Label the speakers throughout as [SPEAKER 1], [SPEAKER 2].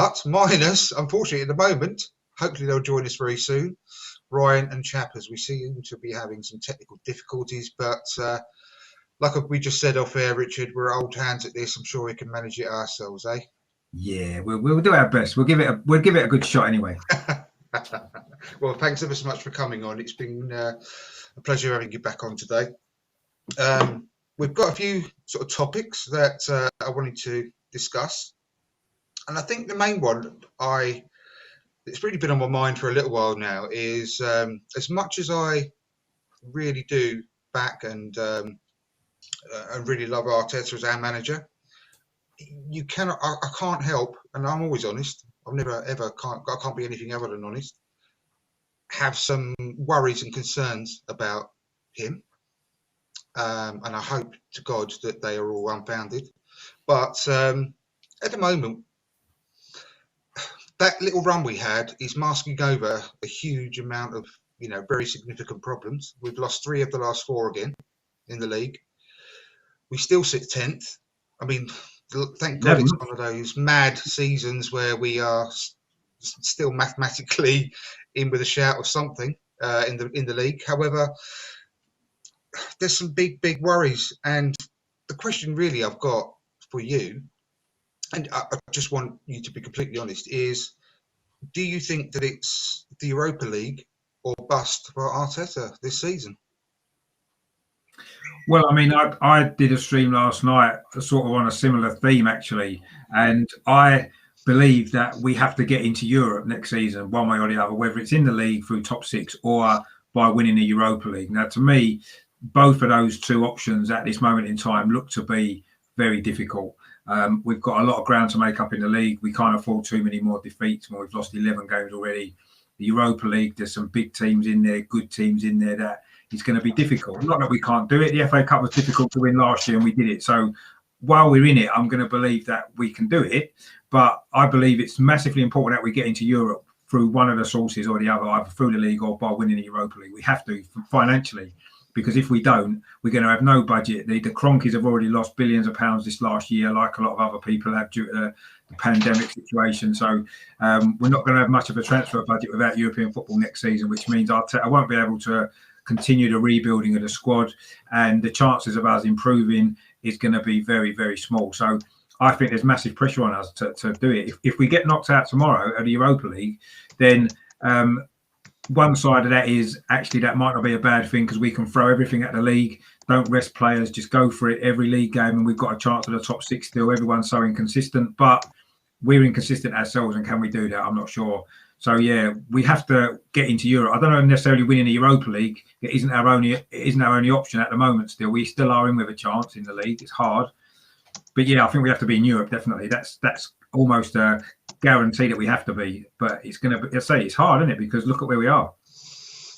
[SPEAKER 1] but minus, unfortunately, at the moment, hopefully they'll join us very soon, Ryan and Chappers. We seem to be having some technical difficulties, but like we just said off air, Richard, we're old hands at this. I'm sure we can manage it ourselves, eh?
[SPEAKER 2] Yeah, we'll do our best. We'll give it a good shot anyway.
[SPEAKER 1] Well, thanks ever so much for coming on. It's been a pleasure having you back on today. We've got a few sort of topics that I wanted to discuss, and I think the main one it's really been on my mind for a little while now is as much as I really do back and really love Arteta as our manager, I can't help, and I'm always honest. I've never ever I can't be anything other than honest. Have some worries and concerns about him, and I hope to God that they are all unfounded. But at the moment, that little run we had is masking over a huge amount of very significant problems. We've lost 3 of the last 4 again in the league. We still sit 10th. I mean, thank God it's one of those mad seasons where we are still mathematically in with a shout of something in the league. However, there's some big worries, and the question really I've got for you, and I just want you to be completely honest, is do you think that it's the Europa League or bust for Arteta this season?
[SPEAKER 2] Well, I mean, I did a stream last night sort of on a similar theme, actually. And I believe that we have to get into Europe next season, one way or the other, whether it's in the league through top 6 or by winning the Europa League. Now, to me, both of those 2 options at this moment in time look to be very difficult. We've got a lot of ground to make up in the league. We can't afford too many more defeats. We've lost 11 games already. The Europa League, there's some big teams in there, good teams in there that it's going to be difficult. Not that we can't do it. The FA Cup was difficult to win last year and we did it. So while we're in it, I'm going to believe that we can do it. But I believe it's massively important that we get into Europe through one of the sources or the other, either through the league or by winning the Europa League. We have to financially, because if we don't, we're going to have no budget. The Cronkies have already lost billions of pounds this last year, like a lot of other people have due to the pandemic situation. So we're not going to have much of a transfer budget without European football next season, which means I won't be able to continue the rebuilding of the squad, and the chances of us improving is going to be very, very small. So I think there's massive pressure on us to do it. If we get knocked out tomorrow of the Europa League, then one side of that is actually that might not be a bad thing because we can throw everything at the league, don't rest players, just go for it every league game, and we've got a chance at the top 6 still. Everyone's so inconsistent, but we're inconsistent ourselves, and can we do that? I'm not sure. So yeah, we have to get into Europe. I don't know necessarily winning the Europa League. It isn't our only option at the moment. Still, we still are in with a chance in the league. It's hard, but yeah, I think we have to be in Europe definitely. That's almost a guarantee that we have to be. But it's going to be. I say it's hard, isn't it? Because look at where we are.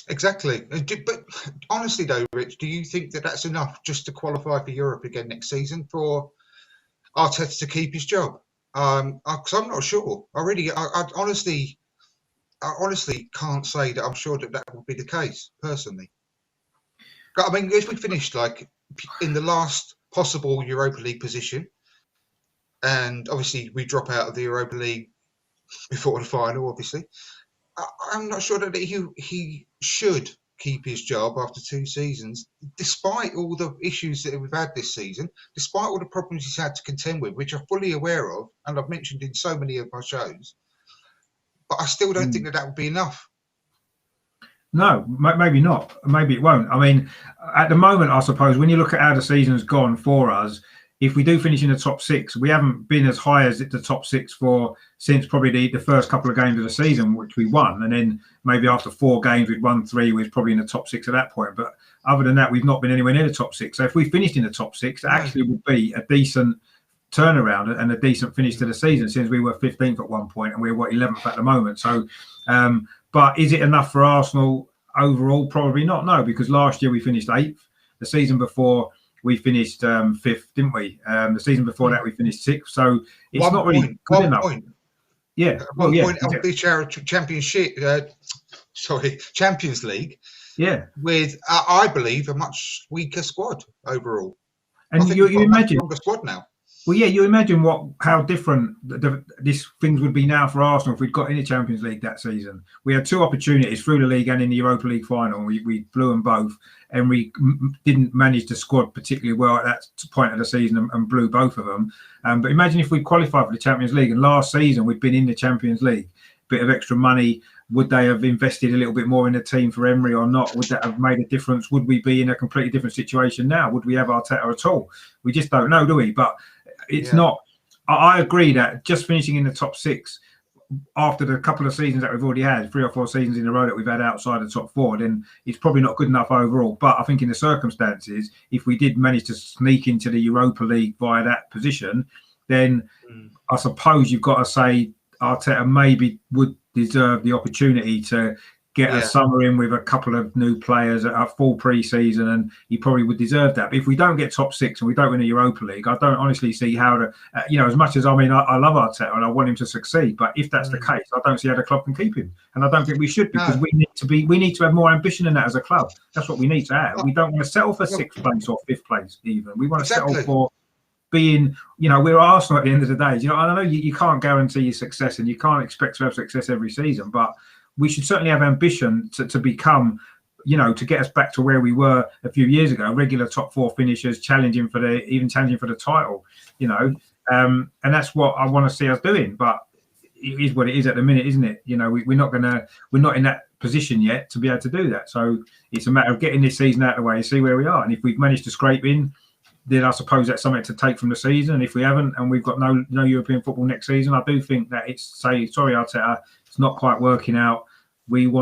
[SPEAKER 1] Exactly. But honestly, though, Rich, do you think that that's enough just to qualify for Europe again next season for Arteta to keep his job? Because I'm not sure. I honestly can't say that I'm sure that would be the case, personally. I mean, if we finished like in the last possible Europa League position, and obviously we drop out of the Europa League before the final, obviously, I'm not sure that he should keep his job after 2 seasons, despite all the issues that we've had this season, despite all the problems he's had to contend with, which I'm fully aware of, and I've mentioned in so many of my shows. But I still don't think that would be enough.
[SPEAKER 2] No, maybe not. Maybe it won't. I mean, at the moment, I suppose, when you look at how the season's gone for us, if we do finish in the top 6, we haven't been as high as the top 6 since probably the first couple of games of the season, which we won. And then maybe after 4 games, we'd won 3, we was probably in the top 6 at that point. But other than that, we've not been anywhere near the top 6. So if we finished in the top 6, it actually would be a decent turnaround and a decent finish to the season, since we were 15th at one point and we're 11th at the moment. So but is it enough for Arsenal overall? Probably not. No, because last year we finished 8th. The season before we finished 5th, didn't we? The season before that we finished 6th. So it's not really good enough. Yeah,
[SPEAKER 1] well, yeah, point of the Champions League.
[SPEAKER 2] Yeah,
[SPEAKER 1] with I believe a much weaker squad overall.
[SPEAKER 2] And you imagine
[SPEAKER 1] a stronger squad now.
[SPEAKER 2] Well, yeah, you imagine how different these things would be now for Arsenal if we'd got in the Champions League that season. We had 2 opportunities through the league and in the Europa League final. We blew them both, and we didn't manage the squad particularly well at that point of the season and blew both of them. But imagine if we qualified for the Champions League and last season we'd been in the Champions League, bit of extra money. Would they have invested a little bit more in the team for Emery or not? Would that have made a difference? Would we be in a completely different situation now? Would we have Arteta at all? We just don't know, do we? But it's not. I agree that just finishing in the top 6 after the couple of seasons that we've already had, 3 or 4 seasons in a row that we've had outside the top 4, then it's probably not good enough overall. But I think in the circumstances, if we did manage to sneak into the Europa League via that position, then I suppose you've got to say Arteta maybe would deserve the opportunity to get a summer in with a couple of new players at a full pre-season, and he probably would deserve that. But if we don't get top 6 and we don't win the Europa League, I don't honestly see how to, as much as I love Arteta and I want him to succeed, but if that's the case, I don't see how the club can keep him, and I don't think we should, because we need to have more ambition than that as a club. That's what we need to have. We don't want to settle for 6th place or 5th place even. We want to settle for being, we're Arsenal at the end of the day. I don't know, you can't guarantee your success and you can't expect to have success every season, but we should certainly have ambition to become, to get us back to where we were a few years ago, regular top 4 finishers, challenging for the title, and that's what I want to see us doing. But it is what it is at the minute, isn't it? We're not in that position yet to be able to do that. So it's a matter of getting this season out of the way and see where we are. And if we've managed to scrape in, then I suppose that's something to take from the season. And if we haven't, and we've got no European football next season, I do think that sorry Arteta, it's not quite working out. We've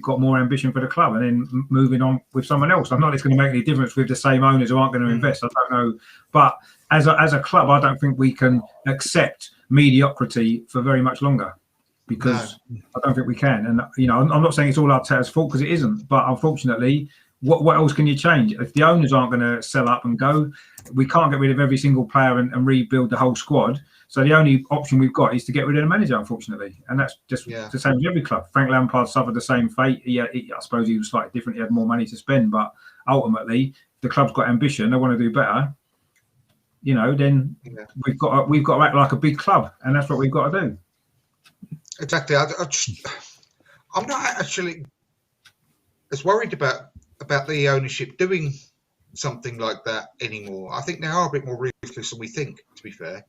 [SPEAKER 2] got more ambition for the club, and then moving on with someone else. I'm not it's going to make any difference with the same owners who aren't going to invest. I don't know, but as a club, I don't think we can accept mediocrity for very much longer, because I don't think we can. And I'm not saying it's all Arteta's fault, because it isn't. But unfortunately, what else can you change? If the owners aren't going to sell up and go, we can't get rid of every single player and rebuild the whole squad. So the only option we've got is to get rid of the manager, unfortunately. And that's just the same as every club. Frank Lampard suffered the same fate. I suppose he was slightly different. He had more money to spend. But ultimately, the club's got ambition. They want to do better. Then we've got to act like a big club. And that's what we've got to do.
[SPEAKER 1] Exactly. I'm not actually as worried about the ownership doing something like that anymore. I think they are a bit more ruthless than we think, to be fair.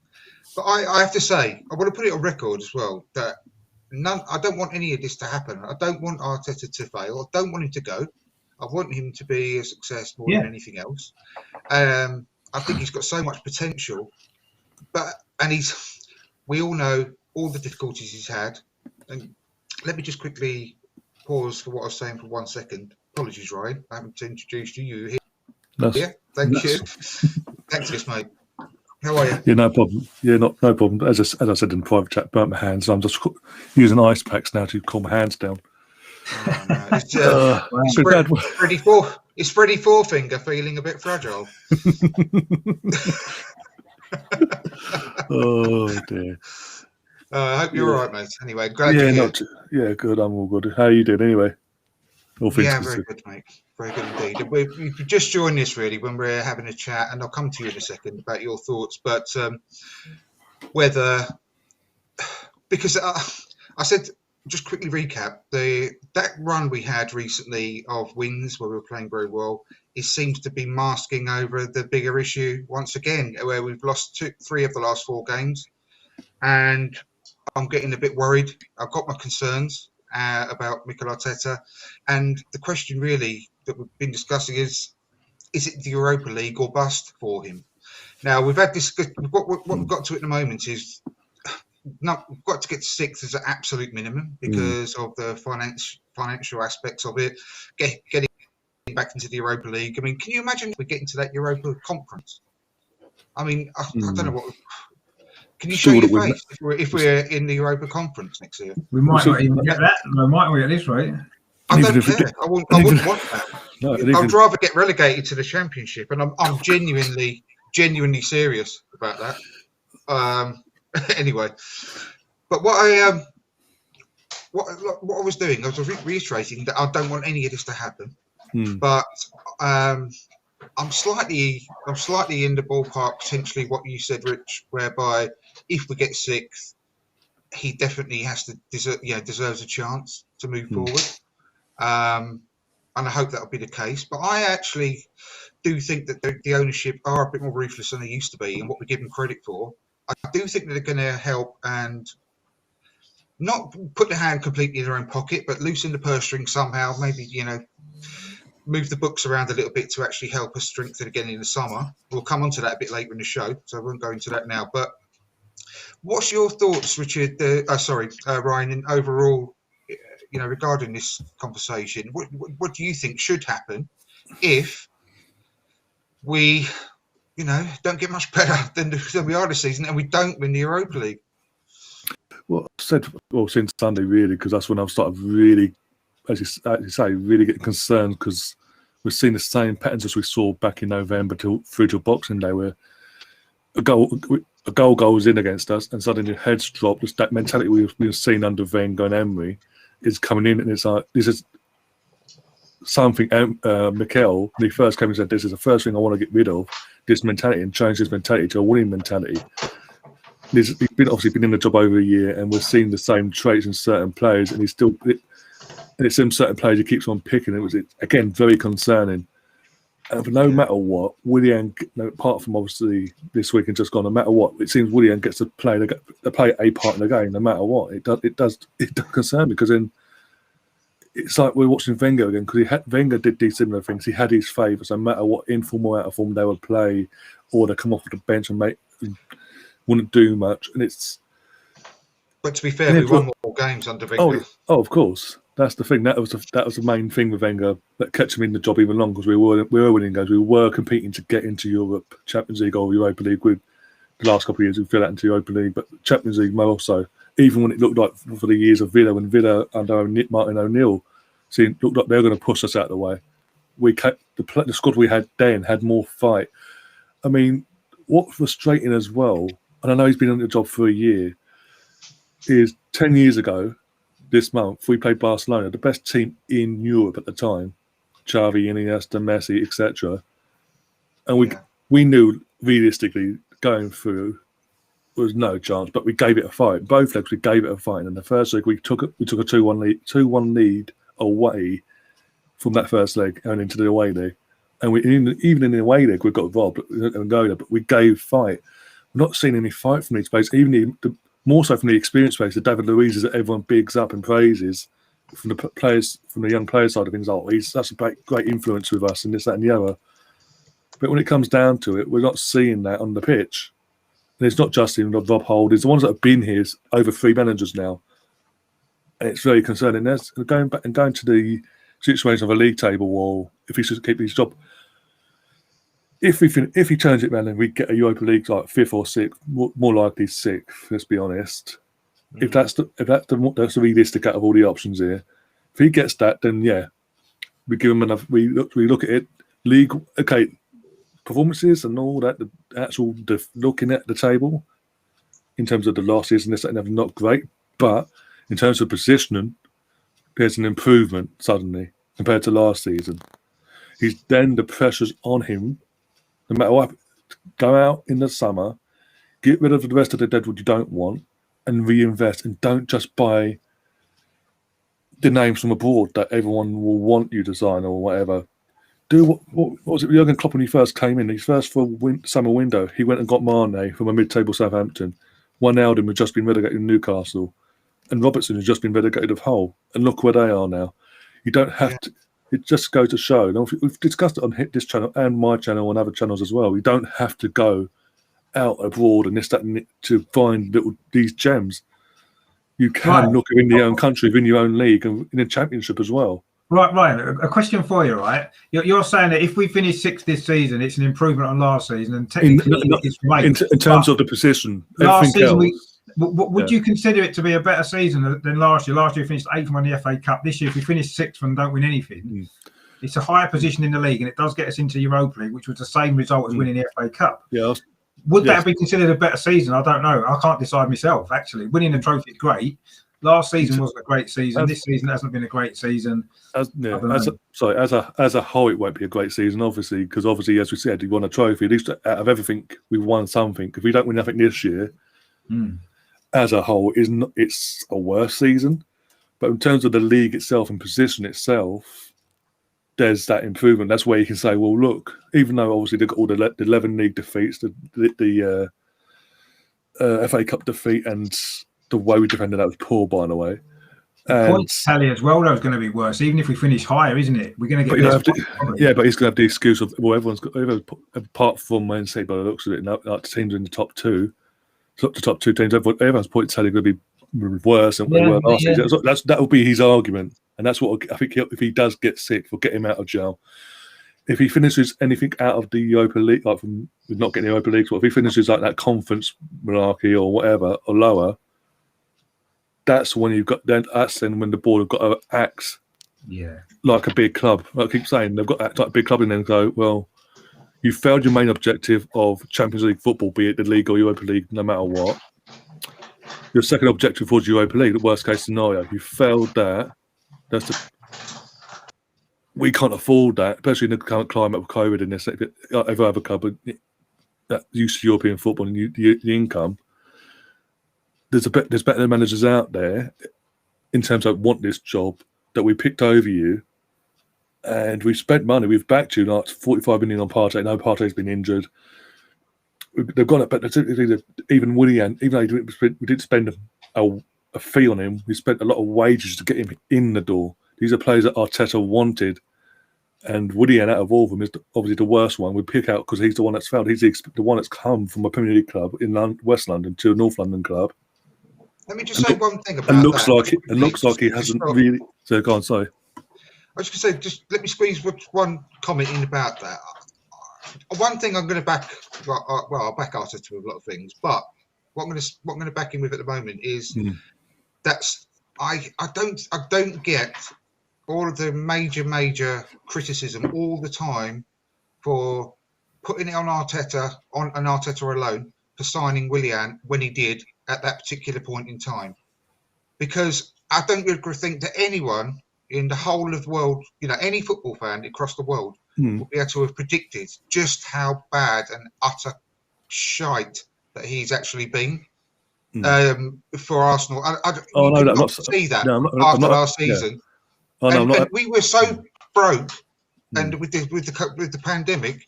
[SPEAKER 1] But I have to say, I want to put it on record as well, that I don't want any of this to happen. I don't want Arteta to fail. I don't want him to go. I want him to be a success more than anything else. I think he's got so much potential, we all know all the difficulties he's had. And let me just quickly pause for what I was saying for 1 second. Apologies, Ryan. I haven't introduced you. You here? Yeah, thank you. Thanks for this, mate. How are you?
[SPEAKER 3] Yeah, no problem. Yeah, no problem. As I said in private chat, burnt my hands. I'm just using ice packs now to cool my hands down.
[SPEAKER 1] Oh, no. It's Freddie Fourfinger feeling a bit fragile.
[SPEAKER 3] Oh dear.
[SPEAKER 1] I hope you're all right, mate. Anyway, glad you're here.
[SPEAKER 3] Good. I'm all good. How are you doing anyway?
[SPEAKER 1] Very good, mate. Very good indeed. We've just joined us really when we're having a chat, and I'll come to you in a second about your thoughts. But because I said, just quickly recap, that run we had recently of wins where we were playing very well, it seems to be masking over the bigger issue once again, where we've lost 3 of the last 4 games, and I'm getting a bit worried. I've got my concerns about Mikel Arteta, and the question really that we've been discussing is it the Europa League or bust for him? Now we've had this. What we've got to at the moment is we've got to get to 6th as an absolute minimum because of the financial aspects of it. Getting back into the Europa League. I mean, can you imagine if we get into that Europa Conference? I mean, I don't know what. Can you show your face if we're in the Europa Conference next year?
[SPEAKER 2] We might not even get that. No, might we at this rate?
[SPEAKER 1] I don't care. I wouldn't want that. No, I'd rather get relegated to the Championship, and I'm genuinely serious about that. Anyway, but what I was doing, I was reiterating that I don't want any of this to happen. But I I'm slightly in the ballpark, potentially what you said, Rich, whereby if we get sixth, he definitely has to deserves a chance to move forward. And I hope that'll be the case. But I actually do think that the ownership are a bit more ruthless than they used to be, and what we give them credit for. I do think that they're going to help and not put the hand completely in their own pocket, but loosen the purse string somehow. Maybe, move the books around a little bit to actually help us strengthen again in the summer. We'll come on to that a bit later in the show, so I won't go into that now. But what's your thoughts, Richard? Ryan, in overall, regarding this conversation, what do you think should happen if we, don't get much better than we are this season and we don't win the Europa League?
[SPEAKER 3] Well, I said, since Sunday, really, because that's when I've started really, as you say, really getting concerned, because we've seen the same patterns as we saw back in November through to Boxing Day, where a goal goes in against us and suddenly heads drop. Just that mentality we've seen under Wenger and Emery is coming in, and it's like, this is something Mikel, when he first came and said, this is the first thing I want to get rid of, this mentality, and change this mentality to a winning mentality. He's been in the job over a year, and we're seeing the same traits in certain players, and it's in certain players he keeps on picking. It was, again, very concerning. But no matter what, Willian, apart from obviously this week and just gone, no matter what, it seems Willian gets to play a part in the game. No matter what, it does concern me, because then it's like we're watching Wenger again, because Wenger did these similar things. He had his favourites, no matter what, in form or out of form, they would play, or they come off the bench and wouldn't do much. And it's.
[SPEAKER 1] But to be fair, we won more games under Wenger.
[SPEAKER 3] Oh, of course. That's the thing. That was the main thing with Wenger that kept him in the job even longer, because we were winning games. We were competing to get into Europe, Champions League or Europa League. With the last couple of years, we fell out into Europa League, but Champions League more so. Even when it looked like for the years of Villa, when Villa under Martin O'Neill, it looked like they were going to push us out of the way. We kept the squad we had then had more fight. I mean, what's frustrating as well, and I know he's been on the job for a year, is 10 years ago, this month, we played Barcelona, the best team in Europe at the time. Xavi, Iniesta, Messi, etc. And we knew realistically going through there was no chance, but we gave it a fight. Both legs, we gave it a fight. And in the first leg, we took a 2-1 lead away from that first leg and into the away leg. And even in the away leg, we got robbed. We didn't go there, but we gave fight. We're not seeing any fight from these players, more so from the experienced players, the David Luiz's that everyone bigs up and praises, from the players, from the young player side of things. He's such a great influence with us and this, that, and the other. But when it comes down to it, we're not seeing that on the pitch. And it's not just him, not Rob Hold. It's the ones that have been here over 3 managers now. And it's very concerning. Going to the situation of a league table wall, if he should keep his job. If he turns it around and we get a Europa League like 5th or 6th, more likely 6th. Let's be honest. Mm-hmm. If that's the realistic out of all the options here, if he gets that, then yeah, we give him enough. We look at it, league, okay, performances and all that. Looking at the table in terms of the losses and this and that, not great, but in terms of positioning, there's an improvement suddenly compared to last season. The pressure's on him. No matter what, go out in the summer, get rid of the rest of the deadwood you don't want, and reinvest. And don't just buy the names from abroad that everyone will want you to sign or whatever. Do what was it? Jurgen Klopp when he first came in, his first full summer window, he went and got Mane from a mid-table Southampton. Wijnaldum had just been relegated to Newcastle, and Robertson has just been relegated to Hull. And look where they are now. You don't have to. It just goes to show. Now, we've discussed it on this channel and my channel and other channels as well. You don't have to go out abroad and this, that, and to find these gems. You can look in your own country, in your own league, and in a championship as well. Right,
[SPEAKER 2] Ryan, a question for you, right? You're saying that if we finish 6th this season, it's an improvement on last season, and technically it's great.
[SPEAKER 3] In terms of the position,
[SPEAKER 2] last season would you consider it to be a better season than last year? Last year we finished 8th and won the FA Cup. This year, if we finish 6th and don't win anything, it's a higher position in the league, and it does get us into Europa League, which was the same result as winning the FA Cup.
[SPEAKER 3] Yeah.
[SPEAKER 2] Would that be considered a better season? I don't know. I can't decide myself, actually. Winning the trophy is great, Last season wasn't a great season. This season hasn't been a great season.
[SPEAKER 3] As a whole, it won't be a great season, obviously, because as we said, we won a trophy. At least out of everything, we've won something. If we don't win nothing this year, as a whole, it's a worse season. But in terms of the league itself and position itself, there's that improvement. That's where you can say, well, look, even though obviously they've got all the 11 league defeats, the FA Cup defeat, and the way we defended that was poor, by the way.
[SPEAKER 2] Points tally as well, though, is going to be worse. Even if we finish higher, isn't it? We're going to get.
[SPEAKER 3] But he's going to have the excuse of, well, everyone's apart from Man City, by the looks of it, like the teams in the top two, the top two teams, everyone's point tally going to be worse than we were last season. That will be his argument, and that's what I think. If he does get sick, we'll get him out of jail. If he finishes anything out of the Europa League, like from not getting the Europa League, if he finishes like that conference monarchy or whatever or lower, that's when you've got. That's then when the board have got to act, like a big club. Like I keep saying, they've got to act like a big club, and then go, well, you failed your main objective of Champions League football, be it the league or Europa League, no matter what. Your second objective was Europa League, the worst case scenario. You failed that. We can't afford that, especially in the current climate of COVID and this. Every other club that used to European football and the income, there's better managers out there in terms of want this job that we picked over you, and we've spent money. We've backed you like 45 million on Partey. No, Partey's been injured. They've gone up, but even Willian, even though we didn't spend a fee on him, we spent a lot of wages to get him in the door. These are players that Arteta wanted, and Willian, out of all of them, is obviously the worst one. We pick out because he's the one that's failed. He's the one that's come from a Premier League club in West London to a North London club.
[SPEAKER 1] Let me just say one thing about
[SPEAKER 3] that. It looks like he hasn't really. So go on, sorry.
[SPEAKER 1] I was going to say, just let me squeeze one comment in about that. One thing I'm going to back, I'll back Arteta with a lot of things, but what I'm going to back him with at the moment is I don't get all of the major criticism all the time for putting it on Arteta alone for signing Willian when he did at that particular point in time, because I don't think that anyone in the whole of the world, any football fan across the world, will be able to have predicted just how bad and utter shite that he's actually been for Arsenal. I not see that after last season. And we were so broke, and with the pandemic,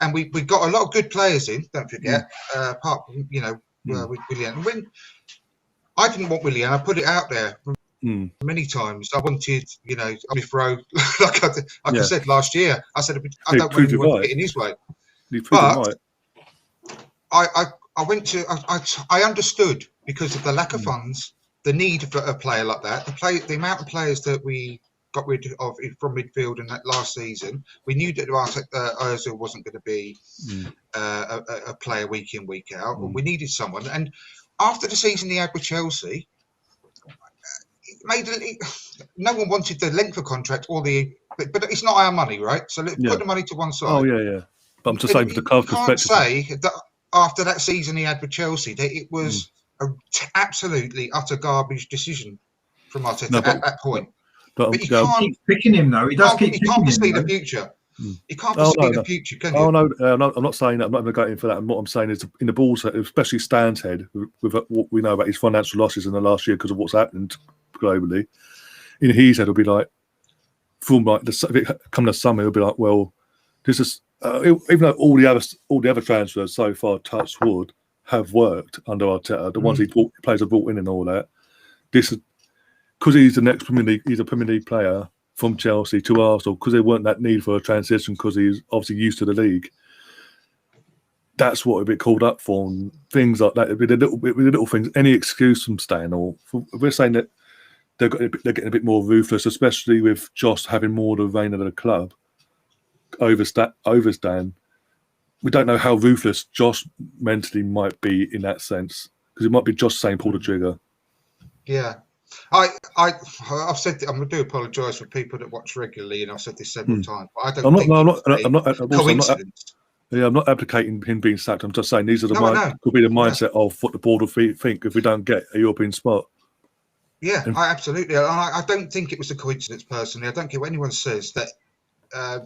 [SPEAKER 1] and we got a lot of good players in. Don't forget, apart from with Willian. When I didn't want Willian, I put it out there many times. I wanted, Smith Rowe, like I said last year. I said I don't want anyone to get in his way. But I went to. I understood because of the lack of funds, the need for a player like that, the amount of players that we got rid of from midfield in that last season. We knew that Ozil wasn't going to be a player week in, week out. We needed someone. And after the season he had with Chelsea, no one wanted the length of contract but it's not our money, right? So let's put the money to one side.
[SPEAKER 3] Oh, yeah. But I'm just saying, for the club perspective.
[SPEAKER 1] You can't say that after that season he had with Chelsea, that it was an absolutely utter garbage decision from Arteta at that point. But you can't
[SPEAKER 2] keep picking him, though. He does keep picking him.
[SPEAKER 1] You can't foresee the future. You can't foresee the future, can you?
[SPEAKER 3] Oh, no, I'm not saying that. I'm not going to go in for that. And what I'm saying is, in the Bulls, especially Stan's head, with what we know about his financial losses in the last year because of what's happened globally, in his head, it'll be like, from like coming to summer, it'll be like, well, this is even though all the other transfers so far, touch wood, have worked under Arteta, the ones players have brought in and all that. This is because he's the next Premier League. He's a Premier League player from Chelsea to Arsenal because there weren't that need for a transition because he's obviously used to the league. That's what it'd be called up for, and things like that. It'd be the little things. Any excuse from Stan, or we're saying that they're getting a bit more ruthless, especially with Josh having more of the reign of the club over Stan. We don't know how ruthless Josh mentally might be in that sense, because it might be Josh saying pull the trigger.
[SPEAKER 1] Yeah. I've said I'm going to apologise for people that watch regularly, and I've said this several times. But I I'm not coincidence.
[SPEAKER 3] I'm not advocating him being sacked. I'm just saying these are could be the mindset of what the board will think if we don't get a European spot.
[SPEAKER 1] Yeah, absolutely. I don't think it was a coincidence, personally. I don't care what anyone says, that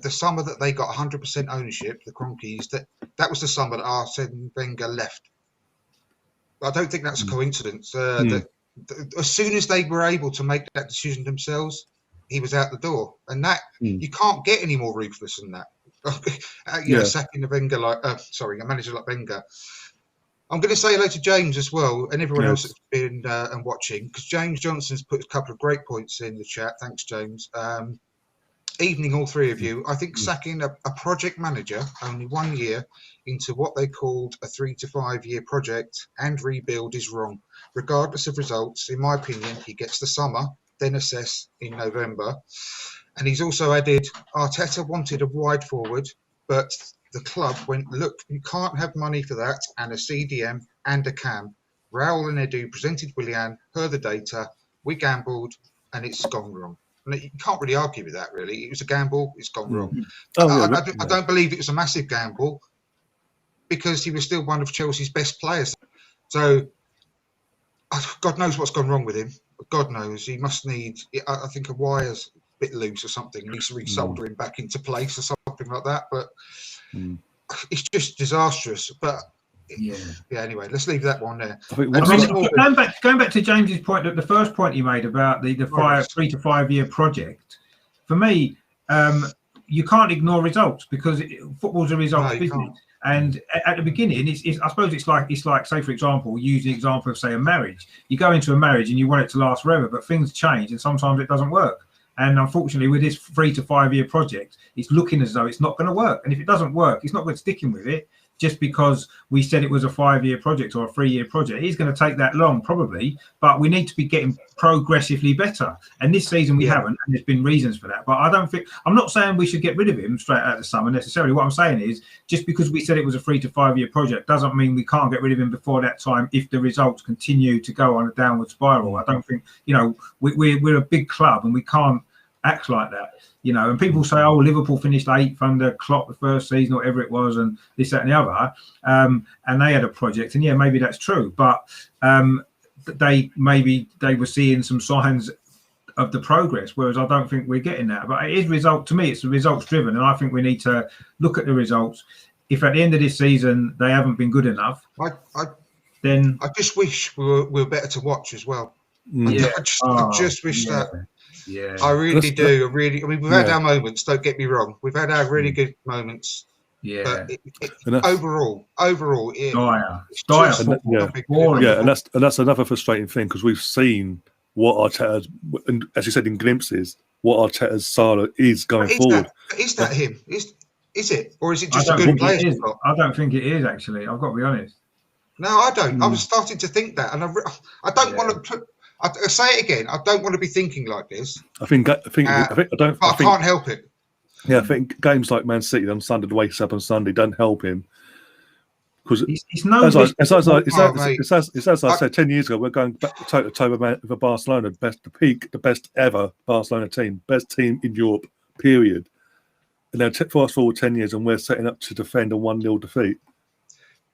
[SPEAKER 1] the summer that they got 100% ownership, the Cronkies, that was the summer that Arsene Wenger left. I don't think that's a coincidence. That as soon as they were able to make that decision themselves, he was out the door. And that you can't get any more ruthless than that. Sacking a manager like Wenger. I'm going to say hello to James as well, and everyone else that's been and watching, because James Johnson's put a couple of great points in the chat. Thanks, James. Evening, all three of you. I think sacking a project manager only 1 year into what they called a 3 to 5 year project and rebuild is wrong. Regardless of results, in my opinion, he gets the summer, then assess in November. And he's also added, Arteta wanted a wide forward, but the club went, look, you can't have money for that, and a CDM and a cam. Raul and Edu presented Willian, heard the data, we gambled, and it's gone wrong. And you can't really argue with that, really. It was a gamble, it's gone wrong. I don't believe it was a massive gamble, because he was still one of Chelsea's best players. So, God knows what's gone wrong with him. God knows. He must need, I think, a wire's a bit loose or something. He needs to re-solder him back into place or something like that. But it's just disastrous. But anyway, let's leave that one there.
[SPEAKER 2] Going back to James's point, that the first point he made about the 3 to 5 year project, for me, you can't ignore results, because football's a results business. And at the beginning, I suppose it's like, say, for example, use the example of, say, a marriage. You go into a marriage and you want it to last forever, but things change and sometimes it doesn't work. And unfortunately, with this 3 to 5 year project, it's looking as though it's not going to work. And if it doesn't work, it's not worth sticking with it just because we said it was a 5 year project or a 3 year project. It's going to take that long, probably, but we need to be getting progressively better. And this season we haven't, and there's been reasons for that. But I'm not saying we should get rid of him straight out of the summer necessarily. What I'm saying is, just because we said it was a 3 to 5 year project doesn't mean we can't get rid of him before that time if the results continue to go on a downward spiral. I don't think, we're a big club and we can't act like that. And people say, oh, Liverpool finished 8th under Klopp the first season, or whatever it was, and this, that, and the other, and they had a project, and maybe that's true, but they were seeing some signs of the progress, whereas I don't think we're getting that. But it is to me, it's results driven, and I think we need to look at the results. If at the end of this season they haven't been good enough, then I
[SPEAKER 1] just wish we were better to watch as well. I just wish that.
[SPEAKER 2] Yeah,
[SPEAKER 1] I really do. We've had our moments. Don't get me wrong. We've had our really good moments.
[SPEAKER 2] Yeah.
[SPEAKER 1] But overall,
[SPEAKER 2] it's
[SPEAKER 3] and that's another frustrating thing, because we've seen what Arteta's, and as you said in glimpses, what Arteta's style is going forward.
[SPEAKER 1] Is that him? Is it, or is it just a good player?
[SPEAKER 2] I don't think it is, actually. I've got to be honest.
[SPEAKER 1] No, I don't. I was starting to think that, and I don't want to put. I say it again. I don't want to be thinking like this.
[SPEAKER 3] I can't
[SPEAKER 1] help it.
[SPEAKER 3] Yeah, I think games like Man City on Sunday, the wakes up on Sunday, don't help him, because as I said 10 years ago, we're going back toe to toe with Barcelona, the best ever Barcelona team, best team in Europe, period. And then fast forward 10 years, and we're setting up to defend a 1-0 defeat.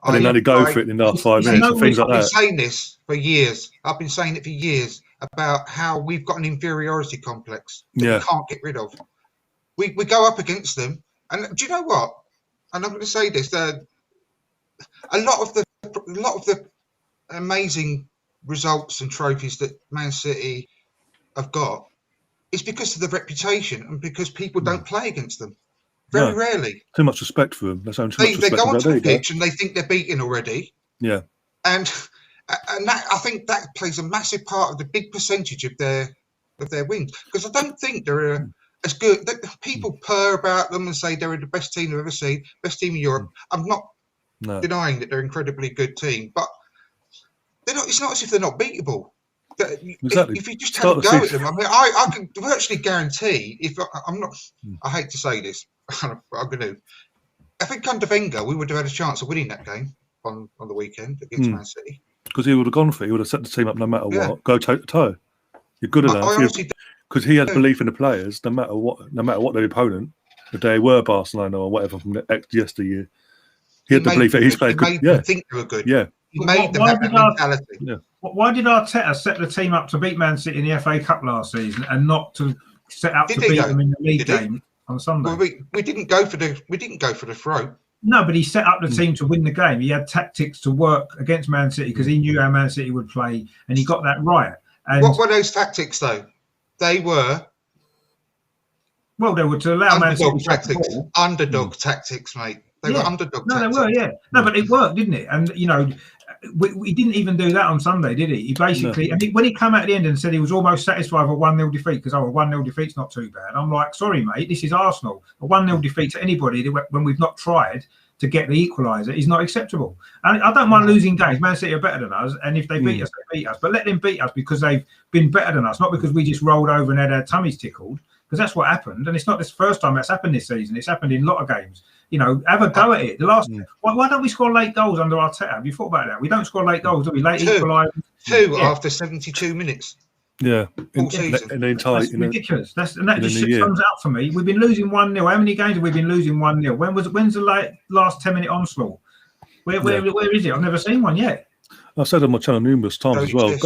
[SPEAKER 3] And then only go for it in the last 5 minutes and things like that.
[SPEAKER 1] I've been saying this for years. I've been saying it for years about how we've got an inferiority complex that we can't get rid of. We go up against them, and do you know what? And I'm going to say this: a lot of the amazing results and trophies that Man City have got is because of the reputation and because people don't play against them. Very rarely.
[SPEAKER 3] Too much respect for them.
[SPEAKER 1] They go onto the pitch and they think they're beaten already.
[SPEAKER 3] Yeah.
[SPEAKER 1] And that, I think that plays a massive part of the big percentage of their wins. Because I don't think they're as good. People purr about them and say they're the best team I've ever seen, best team in Europe. I'm not denying that they're an incredibly good team, but they're not. It's not as if they're not beatable.
[SPEAKER 3] Exactly.
[SPEAKER 1] If you just have a go at them, I mean, I can virtually guarantee. I hate to say this. I'm going to. I think under Wenger, we would have had a chance of winning that game on the weekend against Man City.
[SPEAKER 3] Because he would have gone for it. He would have set the team up no matter what. Go toe to toe. You're good enough. Because he had belief in the players, no matter what their opponent, if they were Barcelona or whatever from the yesteryear. He had the belief that his players could.
[SPEAKER 1] Think they were good.
[SPEAKER 3] Yeah,
[SPEAKER 1] He made them have that mentality.
[SPEAKER 2] Why did Arteta set the team up to beat Man City in the FA Cup last season and not to set up to beat them in the league game on Sunday?
[SPEAKER 1] Well, we didn't go for the throw.
[SPEAKER 2] No, but he set up the team to win the game. He had tactics to work against Man City because he knew how Man City would play, and he got that right. And
[SPEAKER 1] what were those tactics, though? They were
[SPEAKER 2] to allow Man City to
[SPEAKER 1] tactics. Underdog tactics, mate. They were underdog tactics.
[SPEAKER 2] No, they were, yeah. No, but it worked, didn't it? And, we didn't even do that on Sunday, did he? He basically, when he came out at the end and said he was almost satisfied with a 1-0 defeat, because, a 1-0 defeat's not too bad. I'm like, sorry, mate, this is Arsenal. A 1-0 defeat to anybody when we've not tried to get the equaliser is not acceptable. And I don't mind losing games. Man City are better than us, and if they beat us, they beat us. But let them beat us because they've been better than us, not because we just rolled over and had our tummies tickled, because that's what happened. And it's not the first time that's happened this season. It's happened in a lot of games. Have a go at it. Why don't we score late goals under Arteta? Have you thought about that? We don't score late goals, do we? Late equalisers.
[SPEAKER 1] Two after 72 minutes.
[SPEAKER 3] Yeah,
[SPEAKER 1] in the
[SPEAKER 3] entire.
[SPEAKER 2] That's ridiculous. That just sums it up for me. We've been losing 1-0. How many games have we been losing 1-0? When's the last 10-minute onslaught? Where is it? I've never seen one yet.
[SPEAKER 3] I've said on my channel numerous times as well.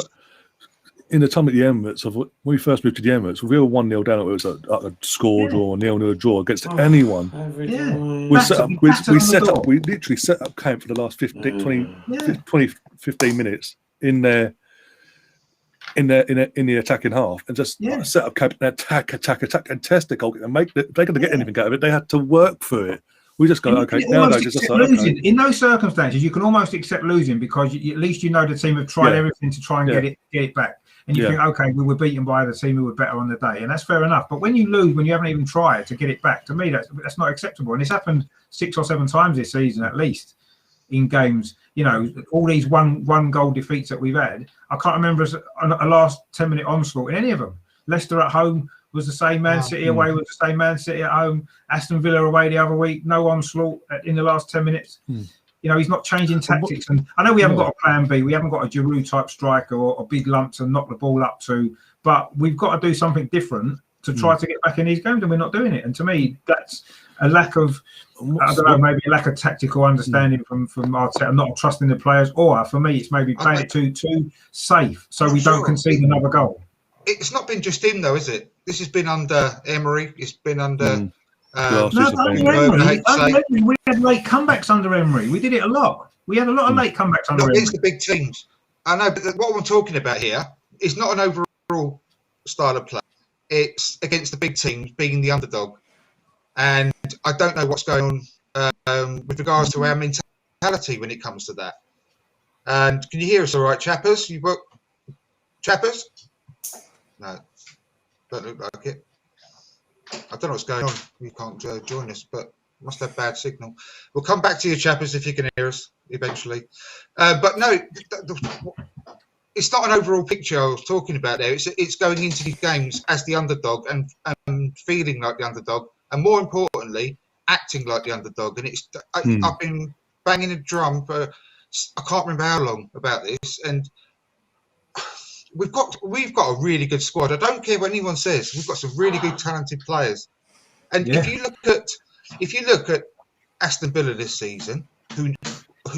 [SPEAKER 3] In the time at the Emirates, when we first moved to the Emirates, we were 1-0 down. It was a score draw, 0-0 draw against anyone. We literally set up camp for the last 15 minutes in the attacking half, and just set up camp and attack, and test the goal and they're going to get anything out of it. They had to work for it. We just go, okay.
[SPEAKER 2] In those circumstances, you can almost accept losing because at least the team have tried everything to try and get it back. And you think, okay, we were beaten by the team who were better on the day, and that's fair enough. But when you lose, when you haven't even tried to get it back, to me, that's not acceptable. And it's happened 6 or 7 times this season, at least, in games. All these one goal defeats that we've had. I can't remember a last 10-minute onslaught in any of them. Leicester at home was the same. Man City away was the same. Man City at home. Aston Villa away the other week. No onslaught in the last 10 minutes. He's not changing tactics. And I know we haven't got a plan B. We haven't got a Giroud type striker or a big lump to knock the ball up to. But we've got to do something different to try to get back in these games, and we're not doing it. And to me, that's a lack of, maybe a lack of tactical understanding from Arteta, not trusting the players. Or for me, it's maybe playing it too safe so we don't concede another goal.
[SPEAKER 1] It's not been just him, though, is it? This has been under Emery. It's been under...
[SPEAKER 2] We had late comebacks under Emery. We did it a lot. We had a lot of late comebacks under Emery.
[SPEAKER 1] Against the big teams. I know, but what I'm talking about here is not an overall style of play. It's against the big teams, being the underdog. And I don't know what's going on with regards to our mentality when it comes to that. And can you hear us all right, Chappers? Chappers? No, don't look like it. I don't know what's going on. You can't join us, but must have bad signal. We'll come back to you, Chappers, if you can hear us eventually. But no, it's not an overall picture I was talking about there. It's going into these games as the underdog and feeling like the underdog, and more importantly, acting like the underdog. And I've been banging a drum for I can't remember how long about this, and we've got a really good squad. I don't care what anyone says. We've got some really good, talented players. And if you look at Aston Villa this season, who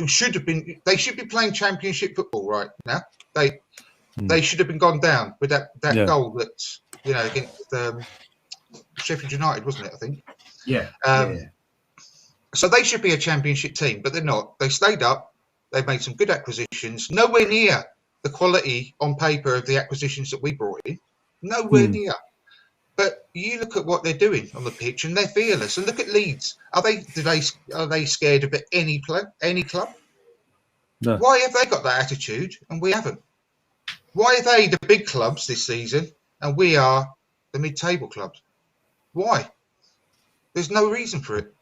[SPEAKER 1] should have been, they should be playing Championship football right now. They should have been gone down with that goal that against Sheffield United, wasn't it? I think.
[SPEAKER 2] Yeah.
[SPEAKER 1] So they should be a Championship team, but they're not. They stayed up. They've made some good acquisitions. Nowhere near the quality on paper of the acquisitions that we brought in, nowhere near. But you look at what they're doing on the pitch, and they're fearless. And look at Leeds. Are they scared of any club? No. Why have they got that attitude and we haven't? Why are they the big clubs this season and we are the mid-table clubs? Why? There's no reason for it.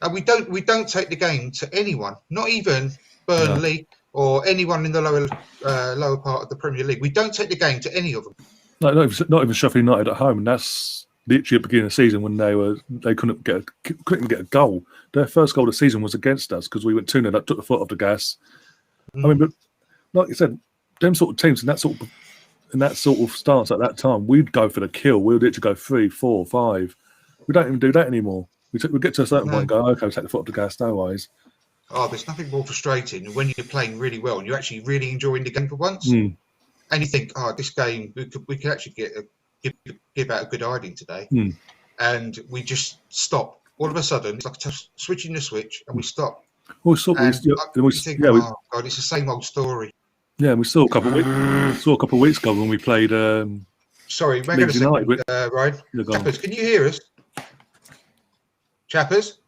[SPEAKER 1] And we don't take the game to anyone, not even Burnley. No. Or anyone in the lower part of the Premier League. We don't take the game to any of them.
[SPEAKER 3] No, not even Sheffield United at home, and that's literally at the beginning of the season when they couldn't get a goal. Their first goal of the season was against us because we went 2-0. That took the foot off the gas. I mean, but like you said, them sort of teams and that sort of stance at that time, we'd go for the kill. We'd literally go 3, 4, 5. We don't even do that anymore. We get to a certain point and go, okay, we'll take the foot off the gas, no worries.
[SPEAKER 1] Oh, there's nothing more frustrating than when you're playing really well and you're actually really enjoying the game for once, and you think, "Oh, this game we could actually give out a good hiding today," and we just stop. All of a sudden, it's like switching the switch, and we stop.
[SPEAKER 3] Oh,
[SPEAKER 1] And you think, "Oh God, it's the same old story."
[SPEAKER 3] Yeah, we saw a couple of weeks ago when we played.
[SPEAKER 1] Sorry, hang on a second, Ryan. Chappers, can you hear us? Chappers?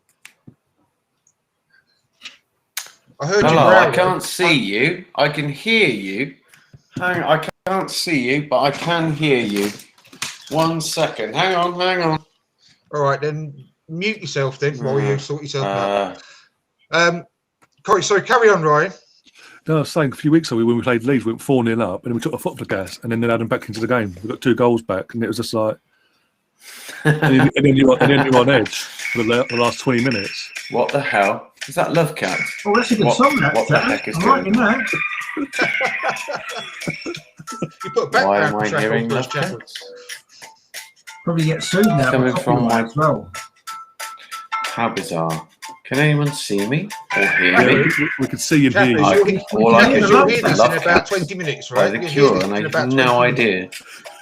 [SPEAKER 1] I heard you.
[SPEAKER 4] Hello, I can't see you. I can hear you. Hang on, I can't see you, but I can hear you. 1 second. Hang on.
[SPEAKER 1] All right, then mute yourself then while you sort yourself out. Sorry, carry on, Ryan.
[SPEAKER 3] No, I was saying a few weeks ago when we played Leeds, we went 4-0 up, and then we took our foot off the gas, and then they had them back into the game. We got 2 goals back, and it was just like, and then you're on edge for the last 20 minutes.
[SPEAKER 4] What the hell? Is that Love Cat?
[SPEAKER 2] Oh, that's a good song, that.
[SPEAKER 4] What the heck is
[SPEAKER 2] I'm liking that.
[SPEAKER 1] You put
[SPEAKER 4] Why am
[SPEAKER 1] background
[SPEAKER 4] I
[SPEAKER 1] track
[SPEAKER 4] hearing
[SPEAKER 1] on
[SPEAKER 4] Love
[SPEAKER 1] those
[SPEAKER 4] Cat?
[SPEAKER 1] Chappers.
[SPEAKER 2] Probably get sued now.
[SPEAKER 4] Coming from my...
[SPEAKER 2] as well.
[SPEAKER 4] How bizarre. Can anyone see me or hear me?
[SPEAKER 3] We could see you and hear you.
[SPEAKER 4] All I can
[SPEAKER 1] You'll
[SPEAKER 4] do
[SPEAKER 1] hear
[SPEAKER 4] is
[SPEAKER 1] this
[SPEAKER 4] Love
[SPEAKER 1] in about
[SPEAKER 4] Cat
[SPEAKER 1] 20 minutes,
[SPEAKER 4] by
[SPEAKER 1] right?
[SPEAKER 4] The Cure, and I have no idea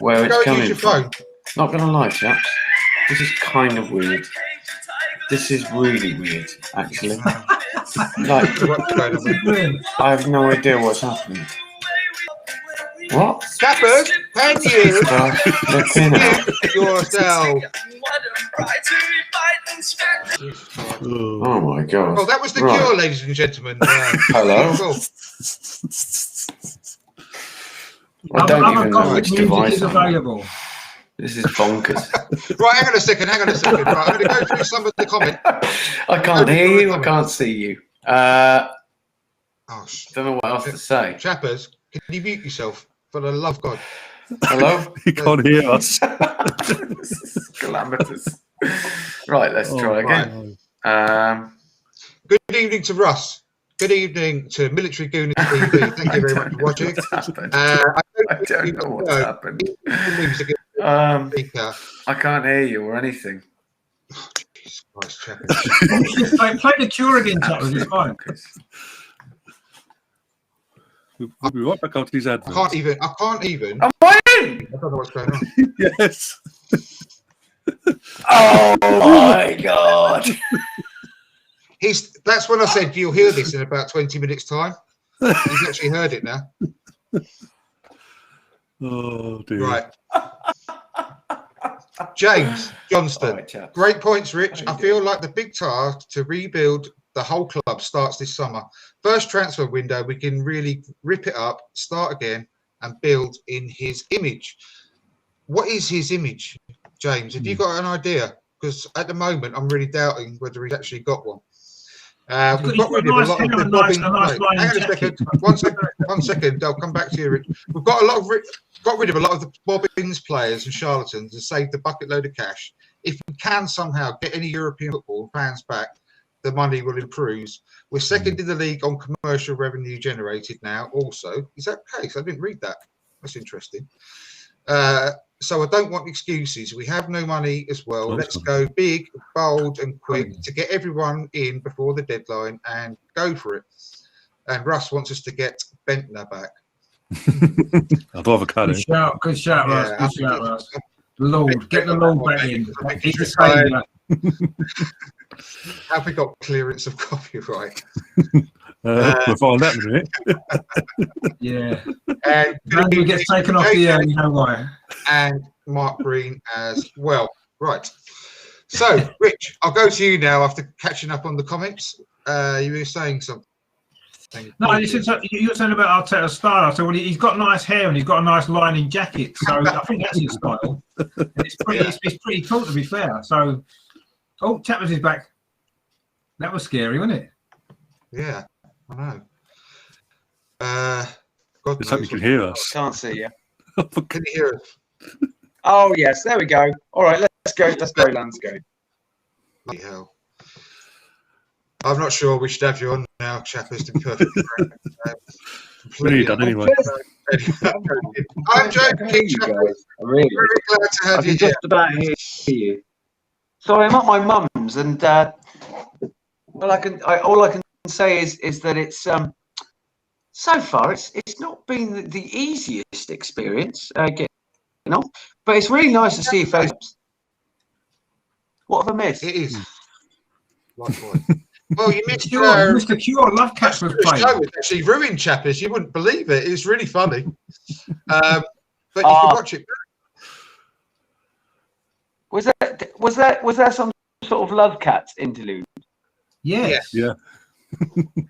[SPEAKER 4] where it's coming from. Not going to lie, chaps. This is kind of weird. This is really weird, actually. Like, I have no idea what's happening. What?
[SPEAKER 1] Chappers, can you
[SPEAKER 4] Looking out.
[SPEAKER 1] yourself?
[SPEAKER 4] Oh my god.
[SPEAKER 1] Oh, that was the Cure, ladies and gentlemen.
[SPEAKER 4] Hello.
[SPEAKER 1] Cool.
[SPEAKER 4] I don't even know which
[SPEAKER 2] music
[SPEAKER 4] device
[SPEAKER 2] is
[SPEAKER 4] I'm on.
[SPEAKER 2] available.
[SPEAKER 4] This is bonkers.
[SPEAKER 1] Right, hang on a second. Right, I'm going to go through some of the comments.
[SPEAKER 4] I can't hear you, I can't see you.
[SPEAKER 1] Oh,
[SPEAKER 4] Don't know what else to say.
[SPEAKER 1] Chappers, can you mute yourself for the love of God?
[SPEAKER 4] Hello?
[SPEAKER 3] You can't hear us.
[SPEAKER 4] This is calamitous. Right, let's try again.
[SPEAKER 1] Good evening to Russ. Good evening to Military Gooners TV. Thank you very much for watching.
[SPEAKER 4] I don't know what's happened. I can't hear you or anything.
[SPEAKER 1] Oh, Jesus Christ, Chappers.
[SPEAKER 2] Play the Cure again, Chappers. It's fine.
[SPEAKER 3] We'll be right back after these adverts.
[SPEAKER 1] I can't even.
[SPEAKER 4] Am I in?
[SPEAKER 1] I don't know what's going on.
[SPEAKER 3] Yes.
[SPEAKER 4] Oh my god.
[SPEAKER 1] That's when I said you'll hear this in about 20 minutes' time. He's actually heard it now.
[SPEAKER 3] Oh dear.
[SPEAKER 1] Right. James Johnston.
[SPEAKER 4] Right,
[SPEAKER 1] Great points, Rich. I feel like the big task to rebuild the whole club starts this summer. First transfer window, we can really rip it up, start again, and build in his image. What is his image, James? Have you got an idea? Because at the moment, I'm really doubting whether he's actually got one. We've got rid of a lot of the bobbing. Hang on a second. One second. I'll come back to you, Rich. We've got rid of a lot of the bobbins players and charlatans and saved a bucket load of cash. If we can somehow get any European football fans back, the money will improve. We're second in the league on commercial revenue generated now. Also, is that the case? I didn't read that. That's interesting. So I don't want excuses. We have no money as well. Let's go big, bold, and quick to get everyone in before the deadline and go for it. And Russ wants us to get Bentner back.
[SPEAKER 3] I'd rather cut
[SPEAKER 2] Good
[SPEAKER 3] it.
[SPEAKER 2] shout, Russ. Good shout, Russ. Lord, get the Lord back in. He's the saviour.
[SPEAKER 1] Have we got clearance of copyright?
[SPEAKER 3] We'll find that in a minute.
[SPEAKER 2] Yeah.
[SPEAKER 1] And
[SPEAKER 2] Andrew gets taken off the air, you know why.
[SPEAKER 1] And Mark Green as well. Right. So, Rich, I'll go to you now after catching up on the comments. You were saying something.
[SPEAKER 2] No, you were saying about Arteta's style. So he's got nice hair and he's got a nice lining jacket. So I think that's his style. It's pretty cool, to be fair. So, Chappers is back. That was scary, wasn't it?
[SPEAKER 1] Yeah, I know. God
[SPEAKER 3] Let's hope you can hear us.
[SPEAKER 5] Can't see you.
[SPEAKER 1] Can you hear us?
[SPEAKER 5] Oh yes, there we go. All right, let's go. Let's go landscape.
[SPEAKER 1] Bloody hell. I'm not sure we should have you on now, Chappers, to be perfectly frank.
[SPEAKER 3] Really done anyway.
[SPEAKER 1] I'm joking, Chappers.
[SPEAKER 5] I'm really
[SPEAKER 1] Very glad to have
[SPEAKER 5] I
[SPEAKER 1] you
[SPEAKER 5] can
[SPEAKER 1] here.
[SPEAKER 5] just about hear you. Sorry, I'm at my mum's, and all I can
[SPEAKER 6] say is that it's so far it's not been the easiest experience getting on, but it's really nice to see your face. What have I missed?
[SPEAKER 1] It is. Likewise. Well, you missed
[SPEAKER 2] Mr. Cure. Love Cats was playing.
[SPEAKER 1] The show was actually ruined, Chappers. You wouldn't believe it. It's really funny. But you can watch it.
[SPEAKER 6] Was there some sort of Love Cats interlude?
[SPEAKER 2] Yes.
[SPEAKER 3] Yeah.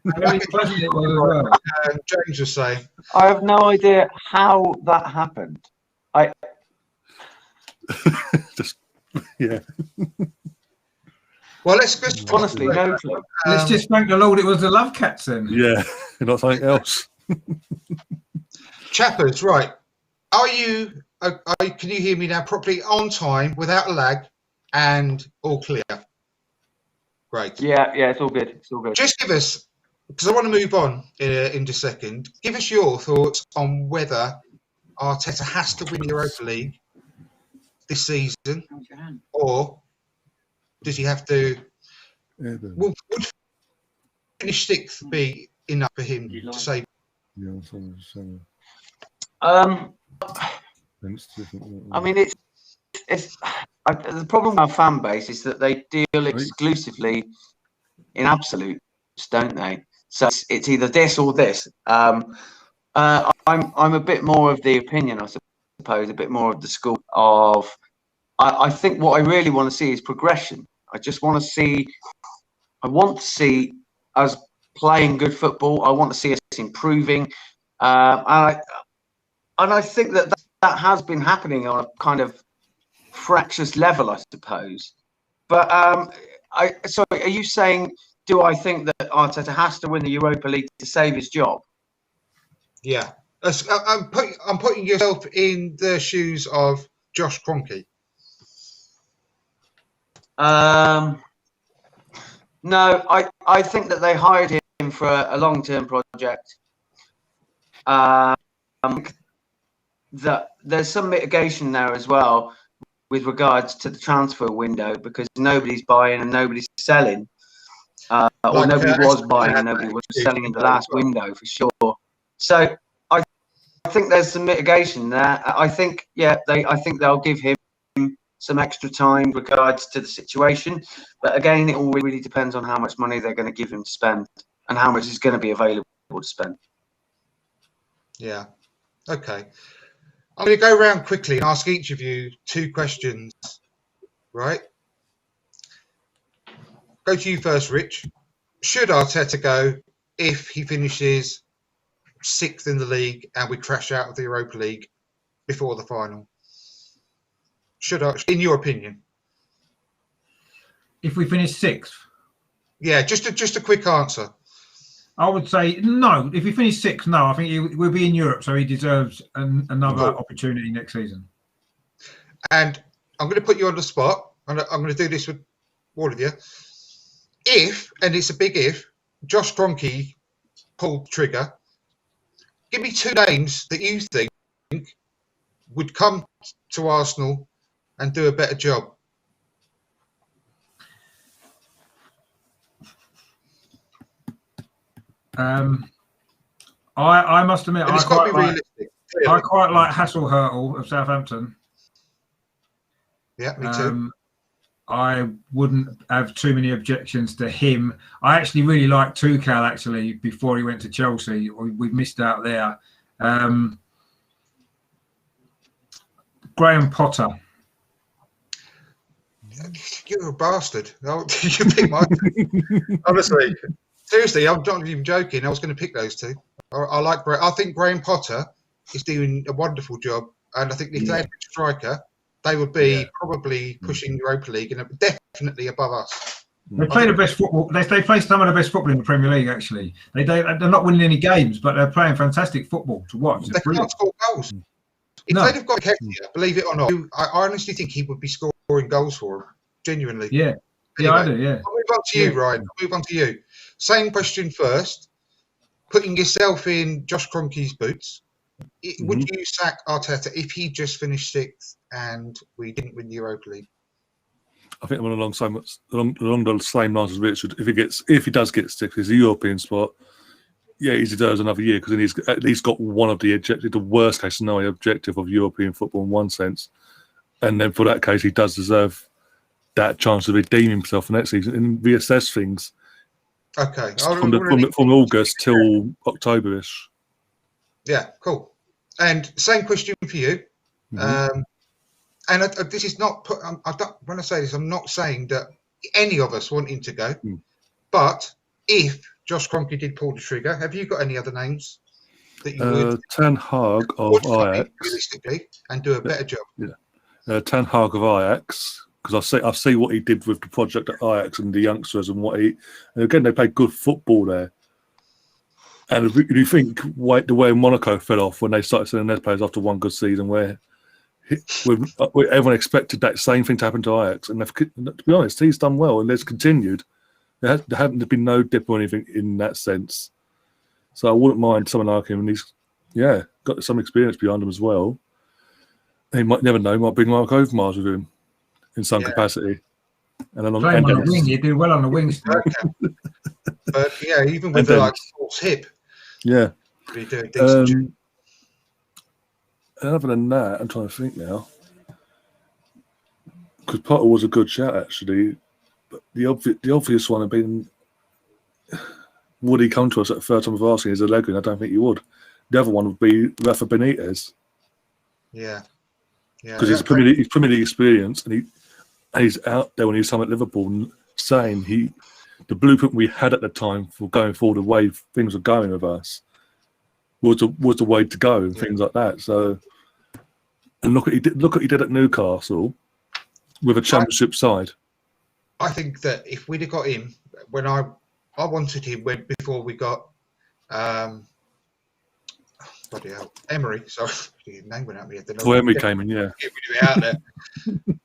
[SPEAKER 2] Very pleasant it was as well.
[SPEAKER 1] James was saying.
[SPEAKER 6] I have no idea how that happened.
[SPEAKER 3] Just yeah.
[SPEAKER 1] Well, let's
[SPEAKER 6] honestly no clue.
[SPEAKER 2] Let's just thank the Lord it was the Love Cats then.
[SPEAKER 3] Yeah, not something else.
[SPEAKER 1] Chappers, right? Are you? Can you hear me now properly, on time, without lag, and all clear? Great.
[SPEAKER 6] Yeah, it's all good. It's all good.
[SPEAKER 1] Just give us, because I want to move on in just a second. Give us your thoughts on whether Arteta has to win the Europa League this season, or does he have to? Would finish sixth be enough for him to save?
[SPEAKER 6] I mean, it's the problem with our fan base is that they deal exclusively in absolutes, don't they? So it's either this or this. I'm a bit more of the opinion, I suppose, a bit more of the school of. I think what I really want to see is progression. I want to see us playing good football. I want to see us improving, and I think that has been happening on a kind of fractious level, I suppose. But so are you saying? Do I think that Arteta has to win the Europa League to save his job?
[SPEAKER 1] Yeah, I'm putting yourself in the shoes of Josh Kroenke.
[SPEAKER 6] No, I think that they hired him for a long-term project. That there's some mitigation there as well with regards to the transfer window, because nobody's buying and nobody's selling, or nobody was buying and nobody was selling in the last window for sure. So I think there's some mitigation there. I think they'll give him some extra time regards to the situation, but again, it all really depends on how much money they're going to give him to spend and how much is going to be available to spend.
[SPEAKER 1] Yeah. Okay. I'm going to go around quickly and ask each of you 2 questions. Right? Go to you first, Rich. Should Arteta go if he finishes 6th in the league and we crash out of the Europa League before the final? In your opinion?
[SPEAKER 2] If we finish 6th?
[SPEAKER 1] Yeah, just a quick answer.
[SPEAKER 2] I would say no. If he finished 6th, no. I think he will be in Europe, so he deserves another opportunity next season. And
[SPEAKER 1] I'm going to put you on the spot, and I'm going to do this with all of you. If, and it's a big if, Josh Kroenke pulled the trigger, give me 2 names that you think would come to Arsenal and do a better job.
[SPEAKER 2] I must admit, I quite like Hasselhurtel of Southampton.
[SPEAKER 1] Yeah, me too.
[SPEAKER 2] I wouldn't have too many objections to him. I actually really liked Tuchel, actually, before he went to Chelsea. We missed out there. Graham Potter.
[SPEAKER 1] You're a bastard. You pick my honestly. Seriously, I'm not even joking. I was going to pick those 2. I think Graham Potter is doing a wonderful job, and I think if they had a striker, they would be probably pushing Europa League and definitely above us.
[SPEAKER 2] They play the best football. They play some of the best football in the Premier League. Actually, they're not winning any games, but they're playing fantastic football to watch.
[SPEAKER 1] They can't score goals. If they'd have got Ketia, believe it or not, I honestly think he would be scoring goals for them. Genuinely.
[SPEAKER 2] Yeah.
[SPEAKER 1] Anyway,
[SPEAKER 2] I do. Yeah.
[SPEAKER 1] I'll move on to you, Ryan. I'll move on to you. Same question first. Putting yourself in Josh Kroenke's boots, would you sack Arteta if he just finished 6th and we didn't win the Europa League?
[SPEAKER 3] I think I'm along the same lines as Richard. If he does get sixth, it's a European spot. Yeah, he deserves another year because then he's at least got one of the worst case scenario objective of European football in one sense, and then for that case, he does deserve that chance to redeem himself for next season and reassess things.
[SPEAKER 1] Okay,
[SPEAKER 3] from August till October-ish.
[SPEAKER 1] Yeah, cool. And same question for you.
[SPEAKER 3] Mm-hmm.
[SPEAKER 1] This is not. When I say this, I'm not saying that any of us want him to go. But if Josh Kroenke did pull the trigger, have you got any other names that you would?
[SPEAKER 3] Ten Hag of Ajax,
[SPEAKER 1] realistically, and do a better job.
[SPEAKER 3] Yeah, Ten Hag of Ajax, because I see what he did with the project at Ajax and the youngsters and and again they played good football there. And if you think the way Monaco fell off when they started selling their players after one good season, where everyone expected that same thing to happen to Ajax, and to be honest, he's done well and it's continued. There hadn't been no dip or anything in that sense. So I wouldn't mind someone like him, and he's got some experience behind him as well. He might never know, might bring Mark Overmars with him in some capacity. And then
[SPEAKER 2] on the wing, you do well on the wings.
[SPEAKER 1] But yeah, even with the false hip.
[SPEAKER 3] Yeah.
[SPEAKER 1] You do a decent job.
[SPEAKER 3] And other than that, I'm trying to think now. Because Potter was a good shout actually. But the obvious one had been, would he come to us at the third time of asking as a Allegri? I don't think he would. The other one would be Rafa Benitez.
[SPEAKER 1] Yeah.
[SPEAKER 3] Because he's Premier League experience, and he's out there when he was at Liverpool saying the blueprint we had at the time for going forward, the way things were going with us, was the way to go and things like that. So, and look what he did at Newcastle with a Championship side.
[SPEAKER 1] I think that if we'd have got him when I wanted him before we got bloody hell, Emery. Sorry, his name went out of my head.
[SPEAKER 3] Emery came in, yeah.
[SPEAKER 1] Get rid of it out there.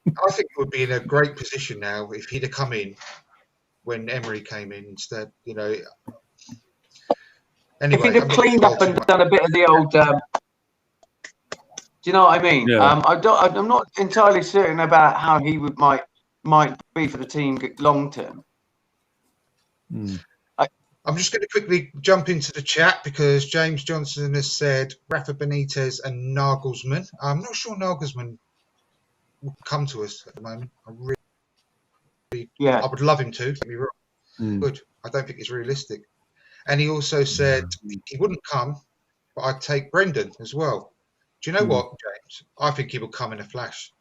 [SPEAKER 1] I think it would be in a great position now if he'd have come in when Emery came in instead. Anyway,
[SPEAKER 6] if he'd have cleaned up and done a bit of the old. Do you know what I mean?
[SPEAKER 3] Yeah.
[SPEAKER 6] I'm not entirely certain about how he might be for the team long term.
[SPEAKER 1] I'm just going to quickly jump into the chat because James Johnson has said Rafa Benitez and Nagelsmann. I'm not sure Nagelsmann will come to us at the moment. I would love him to. Don't be wrong. Good. I don't think it's realistic. And he also said he wouldn't come, but I'd take Brendan as well. Do you know what, James? I think he will come in a flash.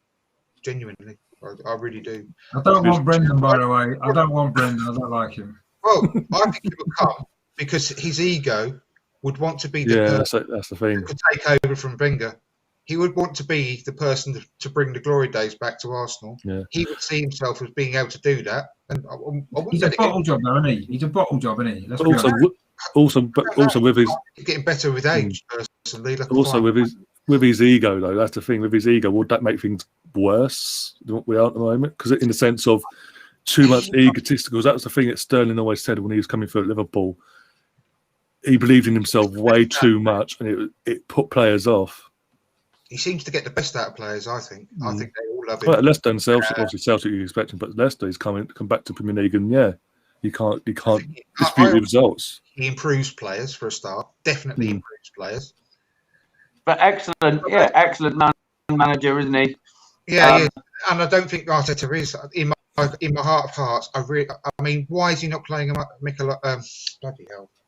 [SPEAKER 1] Genuinely. I really do.
[SPEAKER 2] I don't want Brendan, by the way. I don't want Brendan. I don't like him.
[SPEAKER 1] Well, I think he would come because his ego would want to be the person
[SPEAKER 3] that's the thing.
[SPEAKER 1] who could take over from Wenger. He would want to be the person to bring the glory days back to Arsenal.
[SPEAKER 3] Yeah.
[SPEAKER 1] He would see himself as being able to do that. And
[SPEAKER 2] he's a bottle job, though, isn't he? He's a bottle job, isn't he?
[SPEAKER 3] Also with his
[SPEAKER 1] getting better with age, personally.
[SPEAKER 3] Also with his ego, though, that's the thing. With his ego, would that make things worse than what we are at the moment? Because in the sense of too much egotistical. That was the thing that Sterling always said when he was coming through at Liverpool. He believed in himself way too much, and it put players off.
[SPEAKER 1] He seems to get the best out of players, I think. I think they all love him.
[SPEAKER 3] Well, Leicester and Celtic you expect him, but Leicester is come back to Premier League, and you can't dispute the results.
[SPEAKER 1] He improves players for a start. Definitely improves players.
[SPEAKER 6] But excellent manager, isn't he?
[SPEAKER 1] Yeah, and I don't think Arteta is in my heart of hearts. I mean, why is he not playing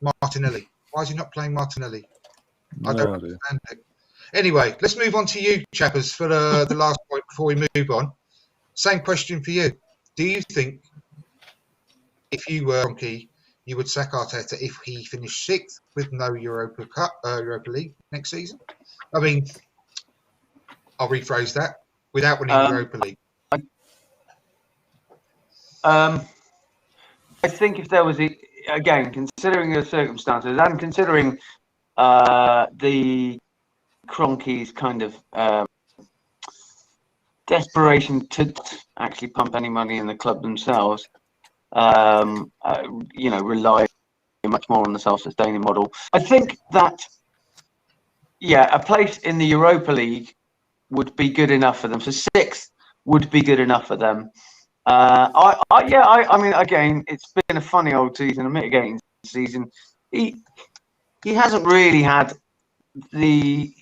[SPEAKER 1] Martinelli? Why is he not playing Martinelli? I don't understand it. Anyway, let's move on to you, Chappers, for the last point before we move on. Same question for you. Do you think if you were Kroenke, you would sack Arteta if he finished 6th with no Europa League next season? I mean, I'll rephrase that. Without winning Europa League.
[SPEAKER 6] I think if there was, again, considering the circumstances and considering the Kroenke's kind of desperation to actually pump any money in the club themselves, rely much more on the self-sustaining model. I think that, a place in the Europa League would be good enough for them. So 6th would be good enough for them. I mean, again, it's been a funny old season, a mitigating season. He hasn't really had really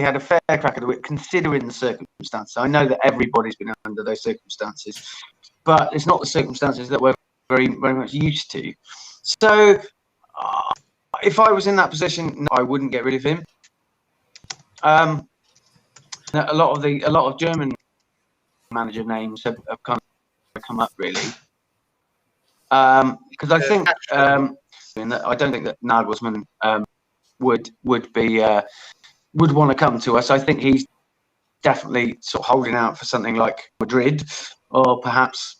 [SPEAKER 6] had a fair crack at the whip, considering the circumstances. I know that everybody's been under those circumstances, but it's not the circumstances that we're very, very much used to. So, if I was in that position, no, I wouldn't get rid of him. A lot of German manager names have kind of come up, really, because I think I don't think that Nagelsmann would want to come to us. I think he's definitely sort of holding out for something like Madrid, or perhaps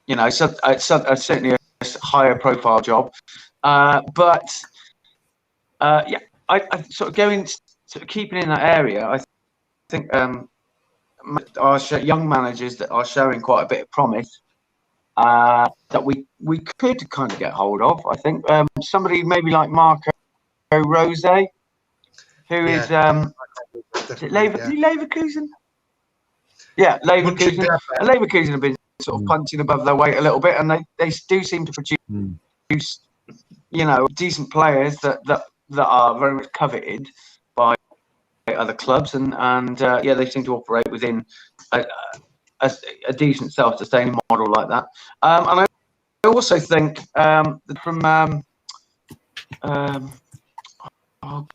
[SPEAKER 6] certainly a higher profile job. But I sort of keeping in that area. I think our young managers that are showing quite a bit of promise that we could kind of get hold of. I think somebody maybe like Marco Rose, who is it Leverkusen? Yeah, Leverkusen. And Leverkusen have been sort of punching above their weight a little bit, and they do seem to produce decent players that are very much coveted by other clubs, and they seem to operate within a decent self-sustaining model like that. And I also think from oh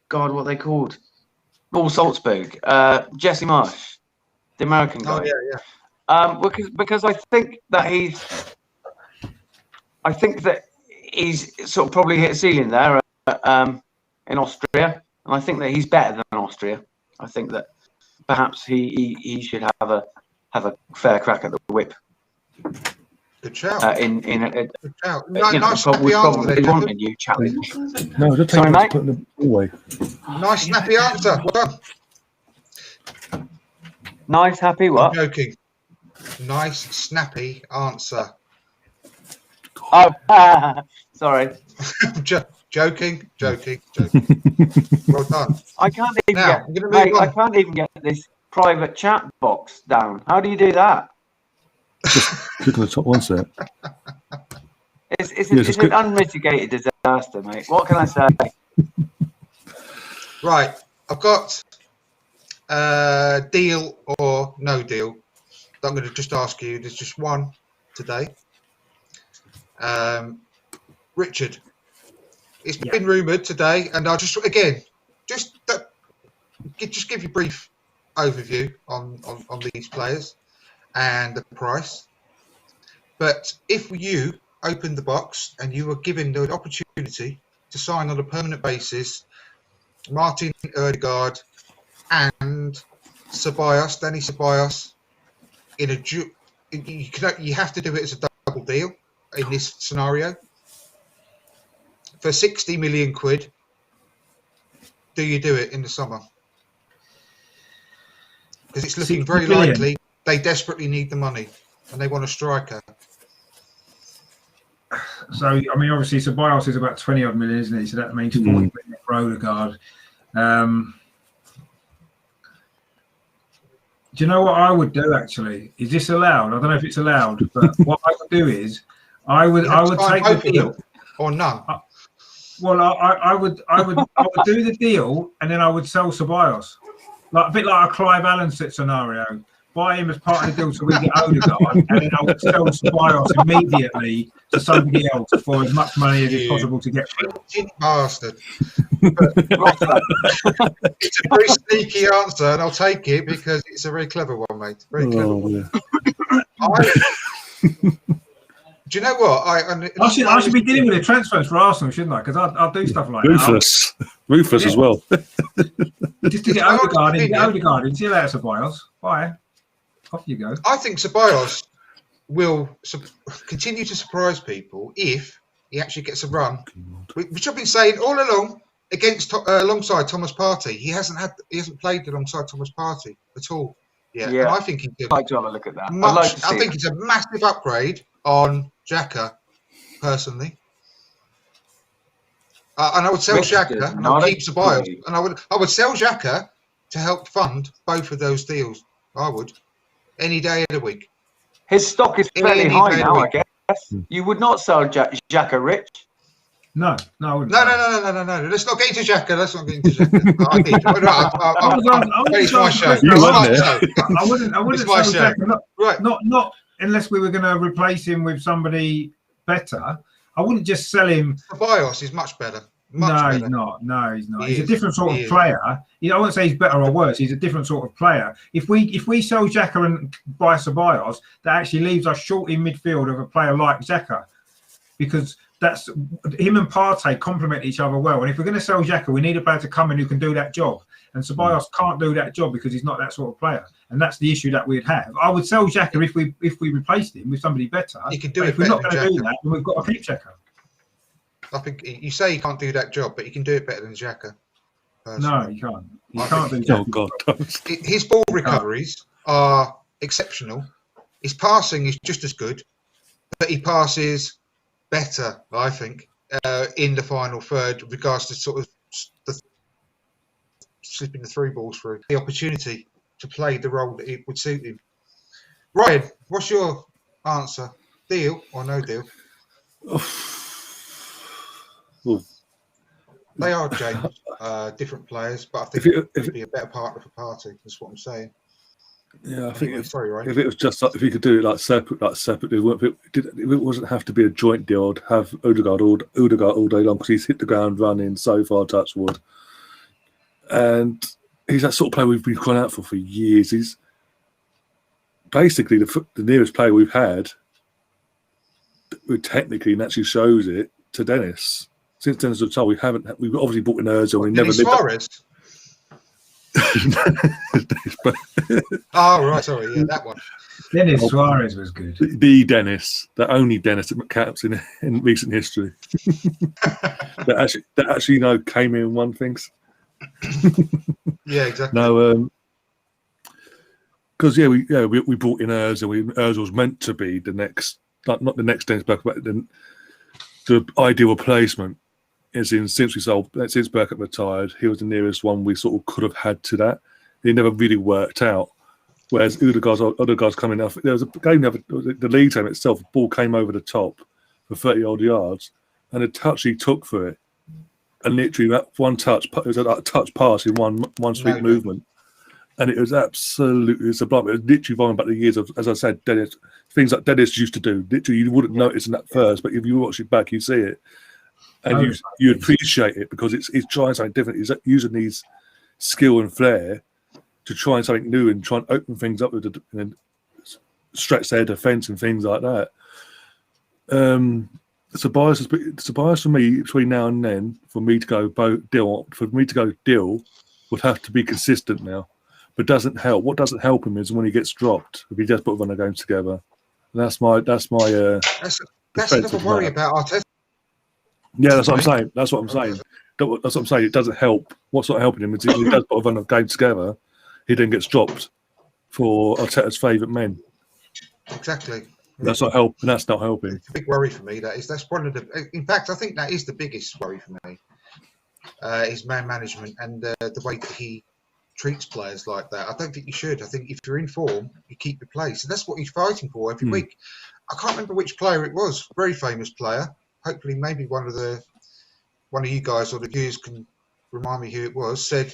[SPEAKER 6] God, what are they called? Salzburg, Jesse Marsh, the American guy. Oh, yeah. Because I think that he's sort of probably hit a ceiling there in Austria, and I think that he's better than Austria. I think that perhaps he should have a fair crack at the whip.
[SPEAKER 1] Good shout.
[SPEAKER 6] Good shout.
[SPEAKER 1] Nice
[SPEAKER 6] we probably want a new challenge. No, just sorry, mate. Put them away.
[SPEAKER 1] Nice snappy answer. Well done.
[SPEAKER 6] Nice happy what?
[SPEAKER 1] I'm joking. Nice snappy answer.
[SPEAKER 6] Oh, sorry.
[SPEAKER 1] Joking. Well done.
[SPEAKER 6] I can't even get this private chat box down. How do you do that?
[SPEAKER 3] Just click on the top one, sir.
[SPEAKER 6] It's an unmitigated disaster, mate. What can I say?
[SPEAKER 1] Right, I've got deal or no deal. I'm going to just ask you. There's just one today. Richard. It's been rumoured today, and I'll just give you a brief overview on these players and the price. But if you opened the box and you were given the opportunity to sign on a permanent basis Martin Ødegaard and Danny Ceballos you have to do it as a double deal in this scenario. For 60 million quid, do you do it in the summer? Because it's looking very likely they desperately need the money and they want a striker.
[SPEAKER 2] So, I mean, obviously, Ceballos is about 20 odd million, isn't he? So that means 40 million for Ødegaard. Do you know what I would do, actually? Is this allowed? I don't know if it's allowed, but what I would do is I would take the deal.
[SPEAKER 1] Or none.
[SPEAKER 2] Well, I would do the deal, and then I would sell Ceballos, a bit like a Clive Allen scenario. Buy him as part of the deal so we get Ødegaard, and then I would sell Ceballos immediately to somebody else for as much money as is possible to get for
[SPEAKER 1] it. Bastard. It's a very sneaky answer, and I'll take it because it's a very clever one, mate. Very clever one. Yeah. Do you know what? I
[SPEAKER 2] should be dealing with the transfers for Arsenal, shouldn't I? Because I'll do stuff like
[SPEAKER 3] that. Ruthless as well.
[SPEAKER 2] Just to get Ødegaard in. See you later, Ceballos. Bye. Off you go.
[SPEAKER 1] I think Ceballos will continue to surprise people if he actually gets a run, which I've been saying all along alongside Thomas Partey. He hasn't played alongside Thomas Partey at all. Yeah. I think I'd
[SPEAKER 6] like to have a look at that.
[SPEAKER 1] I think it's a massive upgrade on Xhaka, personally. And I would sell Xhaka and I'll keep Ceballos. And I would sell Xhaka to help fund both of those deals. I would. Any day of the week.
[SPEAKER 6] His stock is fairly
[SPEAKER 1] Any
[SPEAKER 6] high
[SPEAKER 1] day of
[SPEAKER 6] now,
[SPEAKER 1] the
[SPEAKER 6] I
[SPEAKER 1] week.
[SPEAKER 6] guess. You would not sell Xhaka rich.
[SPEAKER 2] No, I wouldn't.
[SPEAKER 1] No. Let's not get into Xhaka. Let's not get into Xhaka. It's my show.
[SPEAKER 2] I wouldn't
[SPEAKER 1] It's my
[SPEAKER 2] sell
[SPEAKER 1] show.
[SPEAKER 2] Xhaka.
[SPEAKER 1] Right.
[SPEAKER 2] Not unless we were going to replace him with somebody better. I wouldn't just sell him.
[SPEAKER 1] Ceballos is much better.
[SPEAKER 2] No,
[SPEAKER 1] better.
[SPEAKER 2] he's not. No, he's not.
[SPEAKER 1] He
[SPEAKER 2] He's
[SPEAKER 1] is.
[SPEAKER 2] a different sort
[SPEAKER 1] He
[SPEAKER 2] of
[SPEAKER 1] is.
[SPEAKER 2] player. I wouldn't say he's better or worse. He's a different sort of player. If we sell Xhaka and buy Ceballos, that actually leaves us short in midfield of a player like Xhaka, because that's him and Partey complement each other well. And if we're going to sell Xhaka, we need a player to come in who can do that job. And Ceballos can't do that job because he's not that sort of player. And that's the issue that we'd have. I would sell Xhaka if we replaced him with somebody better.
[SPEAKER 1] He can do
[SPEAKER 2] but
[SPEAKER 1] it
[SPEAKER 2] if we're
[SPEAKER 1] better
[SPEAKER 2] not
[SPEAKER 1] than
[SPEAKER 2] going to do
[SPEAKER 1] Xhaka.
[SPEAKER 2] that, then we've got to keep Xhaka.
[SPEAKER 1] I think you say he can't do that job, but he can do it better than Xhaka.
[SPEAKER 2] No, he can't. He
[SPEAKER 1] I
[SPEAKER 2] can't do
[SPEAKER 1] think-
[SPEAKER 2] that.
[SPEAKER 3] Oh God.
[SPEAKER 1] His ball recoveries are exceptional. His passing is just as good, but he passes better, I think, in the final third, with regards to sort of the slipping the through balls through. The opportunity to play the role that it would suit him. Ryan, what's your answer? Deal or no deal?
[SPEAKER 3] Well,
[SPEAKER 1] They are, James, different players, but I think
[SPEAKER 3] If
[SPEAKER 1] it would be a better partner for Party. That's what I'm saying.
[SPEAKER 3] yeah, I think
[SPEAKER 1] Anyway, sorry, Ryan.
[SPEAKER 3] if it was just if you could do it like separately, if it wasn't have to be a joint deal, I'd have Odegaard all day long because he's hit the ground running so far, touch wood, and he's that sort of player we've been crying out for years. He's basically the nearest player we've had who technically and actually shows it to Dennis. Since Dennis was told, we've obviously bought in Ozil. We never lived.
[SPEAKER 1] Suarez. Oh, right, sorry, yeah, that one.
[SPEAKER 2] Dennis Suarez was good.
[SPEAKER 3] The Dennis, the only Dennis that counts in recent history. that actually came in and won things.
[SPEAKER 1] Yeah, exactly.
[SPEAKER 3] No, because we brought in Ozil. Ozil was meant to be the next, not the next Dennis Bergkamp, but the ideal replacement. Is in since Bergkamp retired, he was the nearest one we sort of could have had to that. It never really worked out. Whereas Odegaard's coming up. There was a game, the league game itself, the ball came over the top for 30-odd yards, and the touch he took for it, and literally that one touch, it was a touch pass in one sweet movement, and it was absolutely sublime. It was literally going back the years of, as I said, Dennis, things like Dennis used to do. Literally, you wouldn't notice in that first, but if you watch it back, you see it. And you appreciate it because it's trying something different. He's using these skill and flair to try something new and try and open things up and stretch their defence and things like that. Ceballos for me between now and then for me to go deal would have to be consistent now, but doesn't help. What doesn't help him is when he gets dropped if he just put one of games together. And that's another worry about Arteta. Yeah, that's what I'm saying. That's what I'm saying. It doesn't help. What's not helping him is if he does put a run of games together, he then gets dropped for Arteta's favourite men. Exactly. That's not helping. That's not helping. It's a big worry for me. That's one of the. In fact, I think that is the biggest worry for me. Is man management and the way that he treats players like that. I don't think you should. I think if you're in form, you keep your place, and that's what he's fighting for every week. I can't remember which player it was. Very famous player. Hopefully, maybe one of you guys or the viewers can remind me who it was. Said,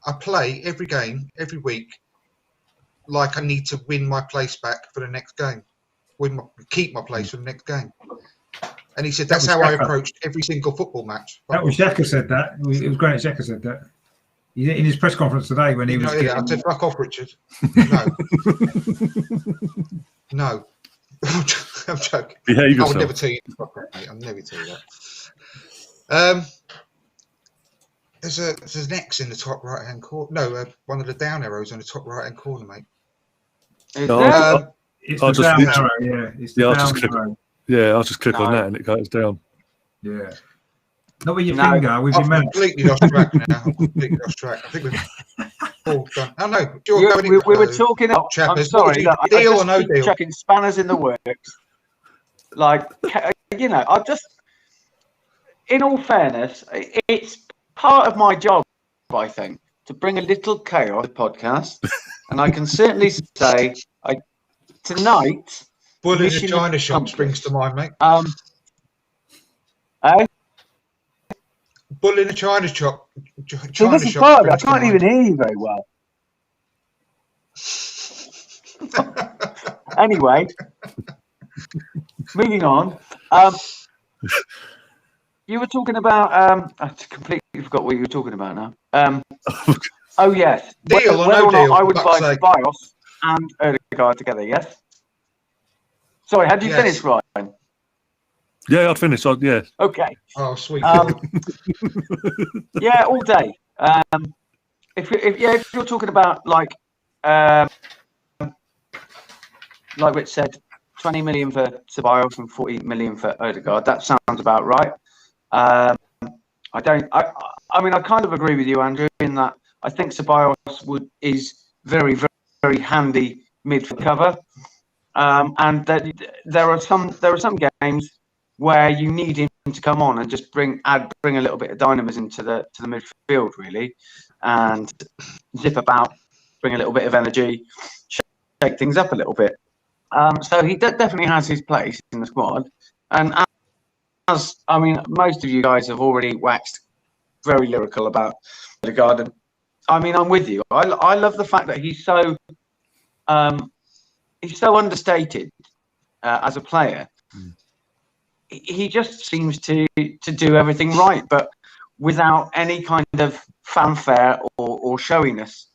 [SPEAKER 3] "I play every game, every week, like I need to win my place back for the next game, keep my place for the next game." And he said, "That's how I approached every single football match." That
[SPEAKER 2] was Xhaka said that. It was great. Xhaka said that in his press conference today when he was.
[SPEAKER 1] I said, "Fuck off, Richard." No. I'm joking.
[SPEAKER 3] Behave yourself.
[SPEAKER 1] I would never tell you. I'll never tell you that. There's an X in the top right hand corner. No, one of the down arrows on the top right hand corner, mate.
[SPEAKER 2] It's the down arrow. Yeah, it's the down arrow.
[SPEAKER 3] Yeah, I'll just click on that and it goes down.
[SPEAKER 2] Yeah. Not with your finger, with your mouse.
[SPEAKER 1] I've completely lost track now. I think we've all done. Oh no,
[SPEAKER 6] we were talking.
[SPEAKER 1] Chappers.
[SPEAKER 6] I'm sorry. Look,
[SPEAKER 1] deal or no deal?
[SPEAKER 6] Chucking spanners in the works. Like, I just. In all fairness, it's part of my job, I think, to bring a little chaos to the podcast. And I can certainly say, tonight.
[SPEAKER 1] Bull in the China shop springs to mind, mate. Bull in the China shop.
[SPEAKER 6] So this is part of it. I can't even hear you very well. Anyway, moving on. You were talking about. I completely forgot what you were talking about now. Oh yes,
[SPEAKER 1] deal
[SPEAKER 6] whether or
[SPEAKER 1] deal,
[SPEAKER 6] not I would buy Ceballos and Odegaard together. Yes. Sorry, had you finished, Ryan?
[SPEAKER 3] Yeah, I'd finished. Yeah.
[SPEAKER 6] Okay.
[SPEAKER 1] Oh, sweet.
[SPEAKER 6] Yeah, all day. If you're talking about like Rich said, 20 million for Ceballos and 40 million for Odegaard, that sounds about right. I mean, I kind of agree with you, Andrew, in that I think Ceballos is very, very, very handy midfield cover. And there are some games where you need him to come on and just bring a little bit of dynamism to the midfield, really, and zip about, bring a little bit of energy, shake things up a little bit. So he definitely has his place in the squad. And as I mean, most of you guys have already waxed very lyrical about Odegaard. I mean, I'm with you. I love the fact that he's so understated as a player. He just seems to do everything right, but without any kind of fanfare or showiness,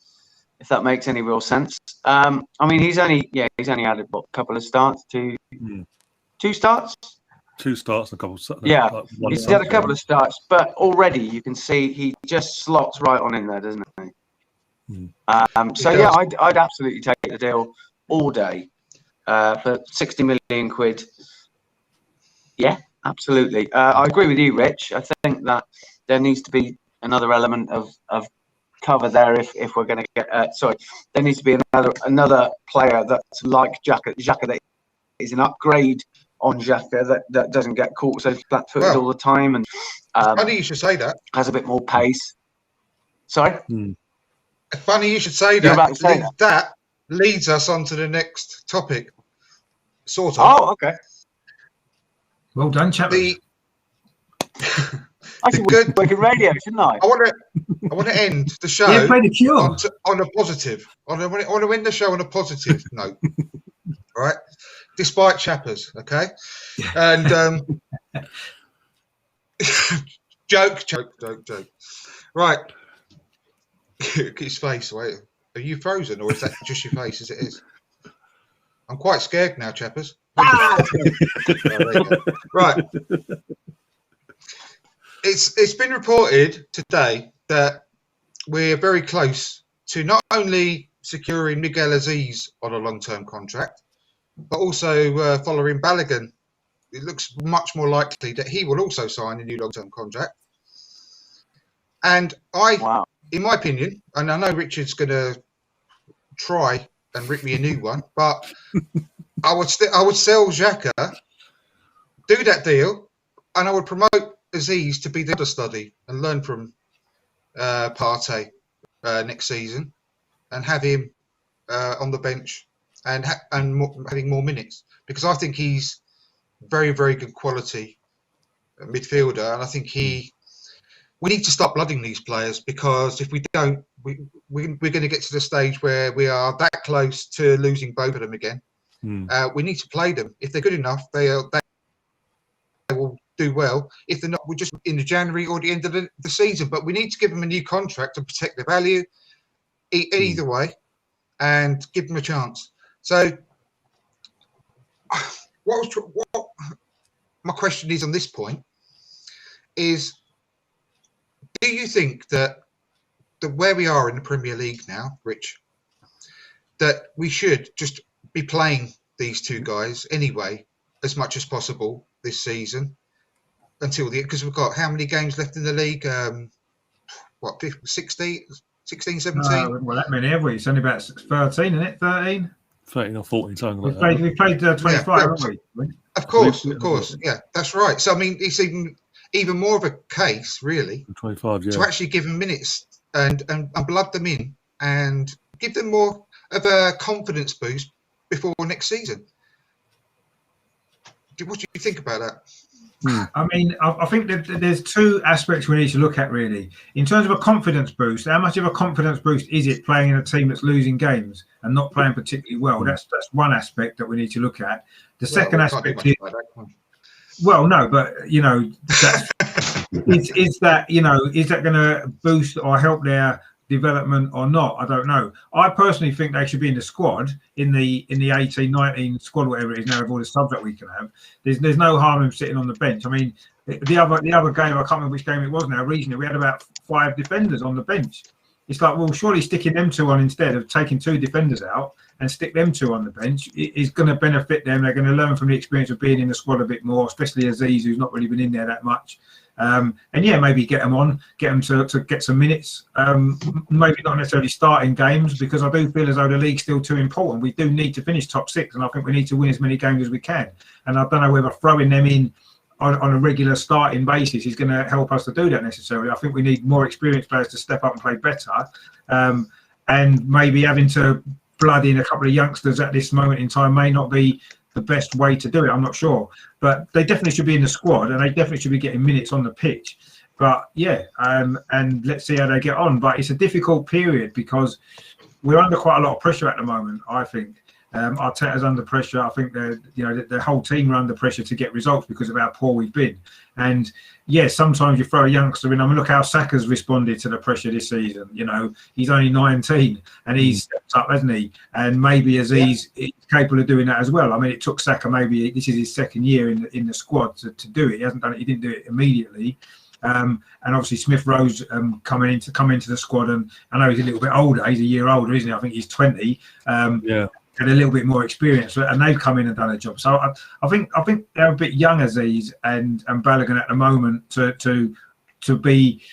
[SPEAKER 6] if that makes any real sense. I mean, he's only added a couple of starts to 2 starts.
[SPEAKER 3] 2 starts and a couple.
[SPEAKER 6] Yeah, he's had a couple of starts, but already you can see he just slots right on in there, doesn't he? So yeah, I'd absolutely take the deal all day for 60 million quid. Yeah, absolutely. I agree with you, Rich. I think that there needs to be another element of cover there if we're going to get. There needs to be another player that's like Xhaka. Xhaka that is an upgrade on Xhaka that doesn't get caught so flat-footed all the time, and
[SPEAKER 1] funny you should say that.
[SPEAKER 6] Has a bit more pace. Sorry.
[SPEAKER 1] Funny you should say that. That leads us on to the next topic. Sort of.
[SPEAKER 6] Oh, okay.
[SPEAKER 2] Well done, Chappers.
[SPEAKER 6] I should work in radio, shouldn't I?
[SPEAKER 1] I want to end the show on a positive. I want to end the show on a positive note. Right? Despite Chappers, okay? And joke. Right. Look at his face. Wait, are you frozen or is that just your face as it is? I'm quite scared now, Chappers. Right. It's been reported today that we're very close to not only securing Miguel Aziz on a long-term contract, but also following Balogun. It looks much more likely that he will also sign a new long-term contract. And in my opinion, and I know Richard's going to try and rip me a new one, but I would sell Xhaka, do that deal, and I would promote Aziz to be the understudy and learn from Partey next season, and have him on the bench and having more minutes, because I think he's very, very good quality midfielder, and I think we need to stop blooding these players, because if we don't, we're going to get to the stage where we are that close to losing both of them again. We need to play them. If they're good enough, they will do well. If they're not, we're just in the January or the end of the season. But we need to give them a new contract to protect their value either way, and give them a chance. So, what my question is on this point is, do you think that where we are in the Premier League now, Rich, that we should just be playing these two guys anyway as much as possible this season until because we've got how many games left in the league? 16, 17?
[SPEAKER 2] Well, that many have we? It's only about 13, isn't it? 13?
[SPEAKER 3] 13 or 14, something like
[SPEAKER 2] that. We played 25, haven't we?
[SPEAKER 1] Of course. Yeah, that's right. So, I mean, it's even more of a case, really,
[SPEAKER 3] 25, yeah,
[SPEAKER 1] to actually give them minutes and blood them in and give them more of a confidence boost before next season. What do you think about that?
[SPEAKER 2] I mean, I think that there's two aspects we need to look at, really. In terms of a confidence boost, how much of a confidence boost is it playing in a team that's losing games and not playing particularly well? That's one aspect that we need to look at. The second aspect is, well, no, but, you know, that's, is that going to boost or help their development or not? I don't know. I personally think they should be in the squad, in the 18-19 squad, whatever it is now, with all the subs that we can have. There's no harm in sitting on the bench. I mean, the other game, I can't remember which game it was now, recently, we had about 5 defenders on the bench. It's like, well, surely sticking them 2 on instead of taking 2 defenders out and stick them 2 on the bench is going to benefit them. They're going to learn from the experience of being in the squad a bit more, especially Aziz, who's not really been in there that much. And yeah, maybe get them to get some minutes. Maybe not necessarily starting games, because I do feel as though the league's still too important. We do need to finish top 6, and I think we need to win as many games as we can. And I don't know whether throwing them in on a regular starting basis is going to help us to do that necessarily. I think we need more experienced players to step up and play better, and maybe having to blood in a couple of youngsters at this moment in time may not be the best way to do it. I'm not sure, but they definitely should be in the squad, and they definitely should be getting minutes on the pitch. But yeah, and let's see how they get on. But it's a difficult period because we're under quite a lot of pressure at the moment, I think. Arteta's under pressure. I think the whole team are under pressure to get results because of how poor we've been. And yeah, sometimes you throw a youngster in. I mean, look how Saka's responded to the pressure this season. You know, he's only 19 and he's stepped up, hasn't he? And maybe Aziz is capable of doing that as well. I mean, it took Saka, maybe this is his 2nd year in the squad to do it. He hasn't done it. He didn't do it immediately. And obviously Smith Rowe's come into the squad, and I know he's a little bit older. He's a year older, isn't he? I think he's 20. Had a little bit more experience, and they've come in and done a job. So I think they're a bit young, Aziz and Balogun at the moment, to be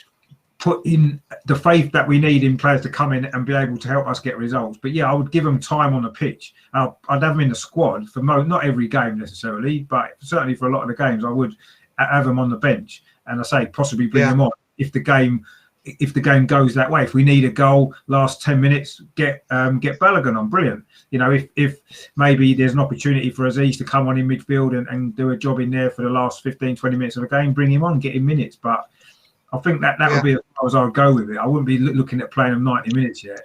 [SPEAKER 2] put in the faith that we need in players to come in and be able to help us get results. But yeah, I would give them time on the pitch. I'd have them in the squad for not every game necessarily, but certainly for a lot of the games, I would have them on the bench. And I say possibly bring them on if the game goes that way. If we need a goal last 10 minutes, get Balogun on. Brilliant. You know, if maybe there's an opportunity for Aziz to come on in midfield and do a job in there for the last 15-20 minutes of the game, bring him on, get him minutes. But I think that would be as far as I would go with it. I wouldn't be looking at playing them 90 minutes yet.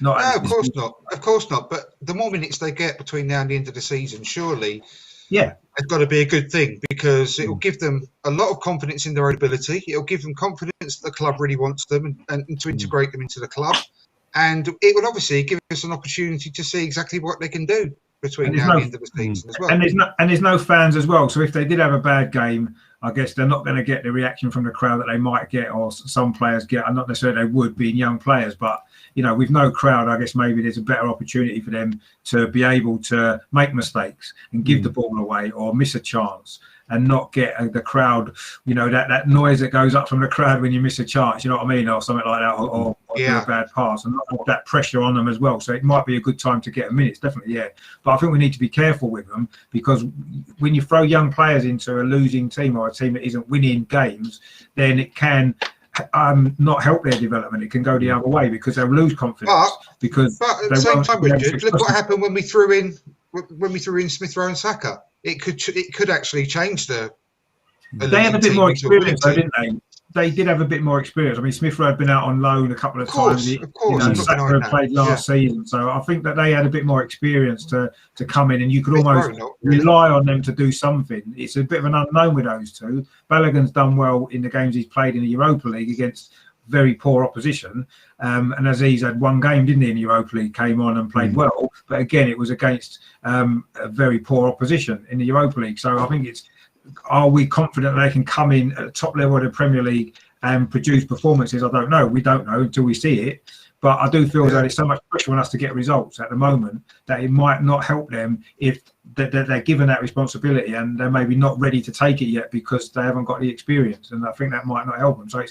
[SPEAKER 2] No,
[SPEAKER 1] of course not. Of course not. But the more minutes they get between now and the end of the season, surely it's got to be a good thing, because it will give them a lot of confidence in their own ability. It will give them confidence that the club really wants them and to integrate them into the club. And it will obviously give us an opportunity to see exactly what they can do between now and the end of the season as well.
[SPEAKER 2] And there's no fans as well. So if they did have a bad game, I guess they're not going to get the reaction from the crowd that they might get, or some players get. I'm not necessarily they would, being young players, but you know, with no crowd, I guess maybe there's a better opportunity for them to be able to make mistakes and give the ball away or miss a chance and not get the crowd, you know, that noise that goes up from the crowd when you miss a chance, you know what I mean, or something like that, or do a bad pass, and not have that pressure on them as well. So it might be a good time to get a minute, definitely, But I think we need to be careful with them, because when you throw young players into a losing team or a team that isn't winning games, then it can not help their development. It can go the other way, because they'll lose confidence. But
[SPEAKER 1] at the same time, Richard, look what happened when we threw in Smith Rowe and Saka. It could actually change the.
[SPEAKER 2] They had a bit more experience, though, didn't they? They did have a bit more experience. I mean, Smith Rowe had been out on loan a couple of times.
[SPEAKER 1] Of course,
[SPEAKER 2] Saka had played last season, so I think that they had a bit more experience to come in, and you could almost rely on them to do something. It's a bit of an unknown with those two. Balogun's done well in the games he's played in the Europa League against very poor opposition, and Aziz had one game, didn't he, in the Europa League, came on and played well, but again it was against a very poor opposition in the Europa League. So I think are we confident they can come in at the top level of the Premier League and produce performances? I don't know. We don't know until we see it. But I do feel that there's so much pressure on us to get results at the moment that it might not help them if they're given that responsibility and they're maybe not ready to take it yet because they haven't got the experience. And I think that might not help them. So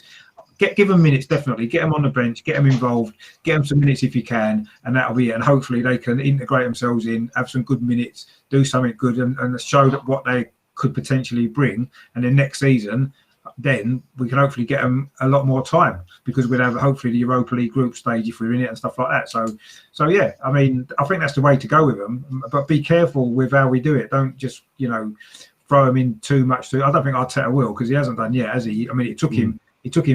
[SPEAKER 2] give them minutes, definitely. Get them on the bench, get them involved, get them some minutes if you can, and that'll be it. And hopefully they can integrate themselves in, have some good minutes, do something good, and show that what they could potentially bring. And then next season, but then we can hopefully get them a lot more time because we'd have hopefully the Europa League group stage if we're in it and stuff like that. So yeah, I mean, I think that's the way to go with them, but be careful with how we do it. Don't just, throw him in too much. I don't think Arteta will, because he hasn't done yet, has he? I mean, it took him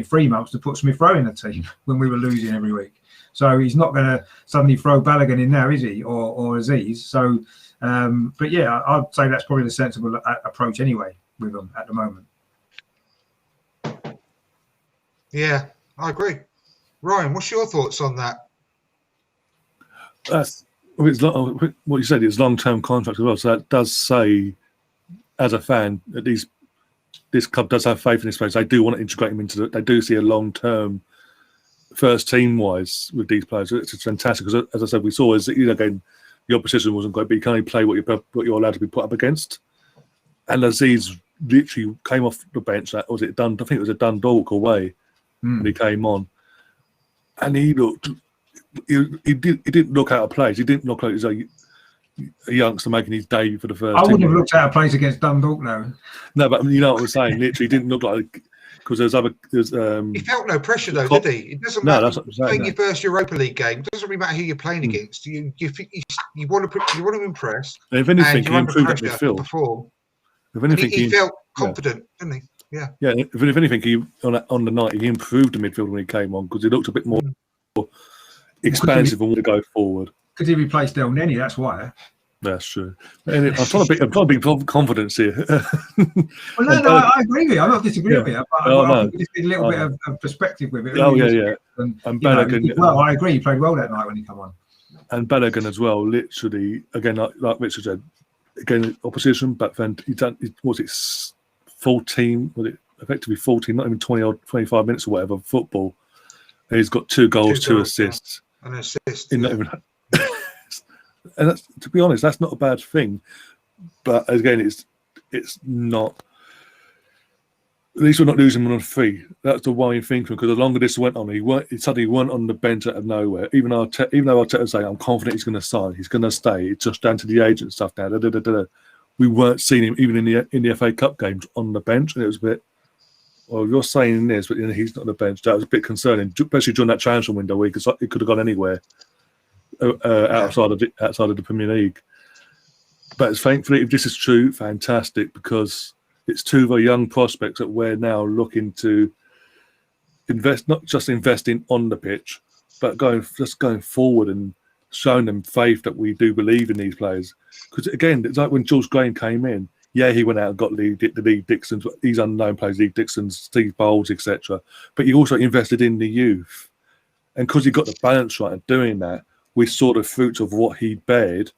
[SPEAKER 2] 3 months to put Smith Rowe in the team when we were losing every week. So he's not going to suddenly throw Balogun in now, is he? Or Aziz. So, but yeah, I'd say that's probably the sensible approach anyway with them at the moment.
[SPEAKER 1] Yeah, I agree. Ryan, what's your thoughts on that?
[SPEAKER 3] What you said, it's long-term contract as well. So that does say, as a fan, that this club does have faith in this players. They do want to integrate him into they do see a long-term first team-wise with these players. It's fantastic because, as I said, we saw again, the opposition wasn't great, but you can only play what you're allowed to be put up against. And Aziz literally came off the bench. I think it was a Dundalk away when he came on, and he looked. He didn't look out of place. He didn't look like he was a youngster making his debut for the first.
[SPEAKER 2] I wouldn't have looked out of place against Dundalk, no.
[SPEAKER 3] No, but you know what I'm saying. Literally, he didn't look like, because there's.
[SPEAKER 1] He felt no pressure though, did he? It doesn't matter.
[SPEAKER 3] That's what I'm saying,
[SPEAKER 1] playing your first Europa League game. It doesn't really matter who you're playing against. You want to impress.
[SPEAKER 3] And if anything, he improved at midfield.
[SPEAKER 1] If anything, he felt confident, didn't he? Yeah.
[SPEAKER 3] Yeah. If anything, he on the night he improved the midfield when he came on because he looked a bit more expansive and want to go forward.
[SPEAKER 2] Because he replaced Del Neni, that's why.
[SPEAKER 3] That's true. And I'm trying to be confidence here.
[SPEAKER 2] Well, no, I agree with you. I'm not disagreeing with you, but I just need a little bit of perspective with it.
[SPEAKER 3] Yeah. And
[SPEAKER 2] Balogun, well, I agree. He played well that night when he came on.
[SPEAKER 3] And Balogun as well. Literally, again, like Richard said, again, opposition. But then was it 14? Was it effectively 14? Not even 20 or 25 minutes or whatever. Football. And he's got 2 goals, 2 assists.
[SPEAKER 1] An assist.
[SPEAKER 3] Not even. And that's, to be honest, that's not a bad thing. But again, it's not. At least we're not losing him on free. That's the worrying thing, because the longer this went on, he suddenly went on the bench out of nowhere. Even though Arteta saying, I'm confident he's going to sign, he's going to stay. It's just down to the agent stuff now. We weren't seeing him even in the FA Cup games on the bench, and it was a bit. Well, you're saying this, but he's not on the bench. That was a bit concerning, especially during that transfer window where he could have gone anywhere. Outside of the Premier League, but thankfully, if this is true, fantastic, because it's 2 very young prospects that we're now looking to invest, not just investing on the pitch, but going forward and showing them faith that we do believe in these players. Because again, it's like when George Graham came in. Yeah, he went out and got the Lee Dixons, these unknown players, Lee Dixons, Steve Bowles, etc. But he also invested in the youth, and because he got the balance right of doing that. We saw the fruits of what he bared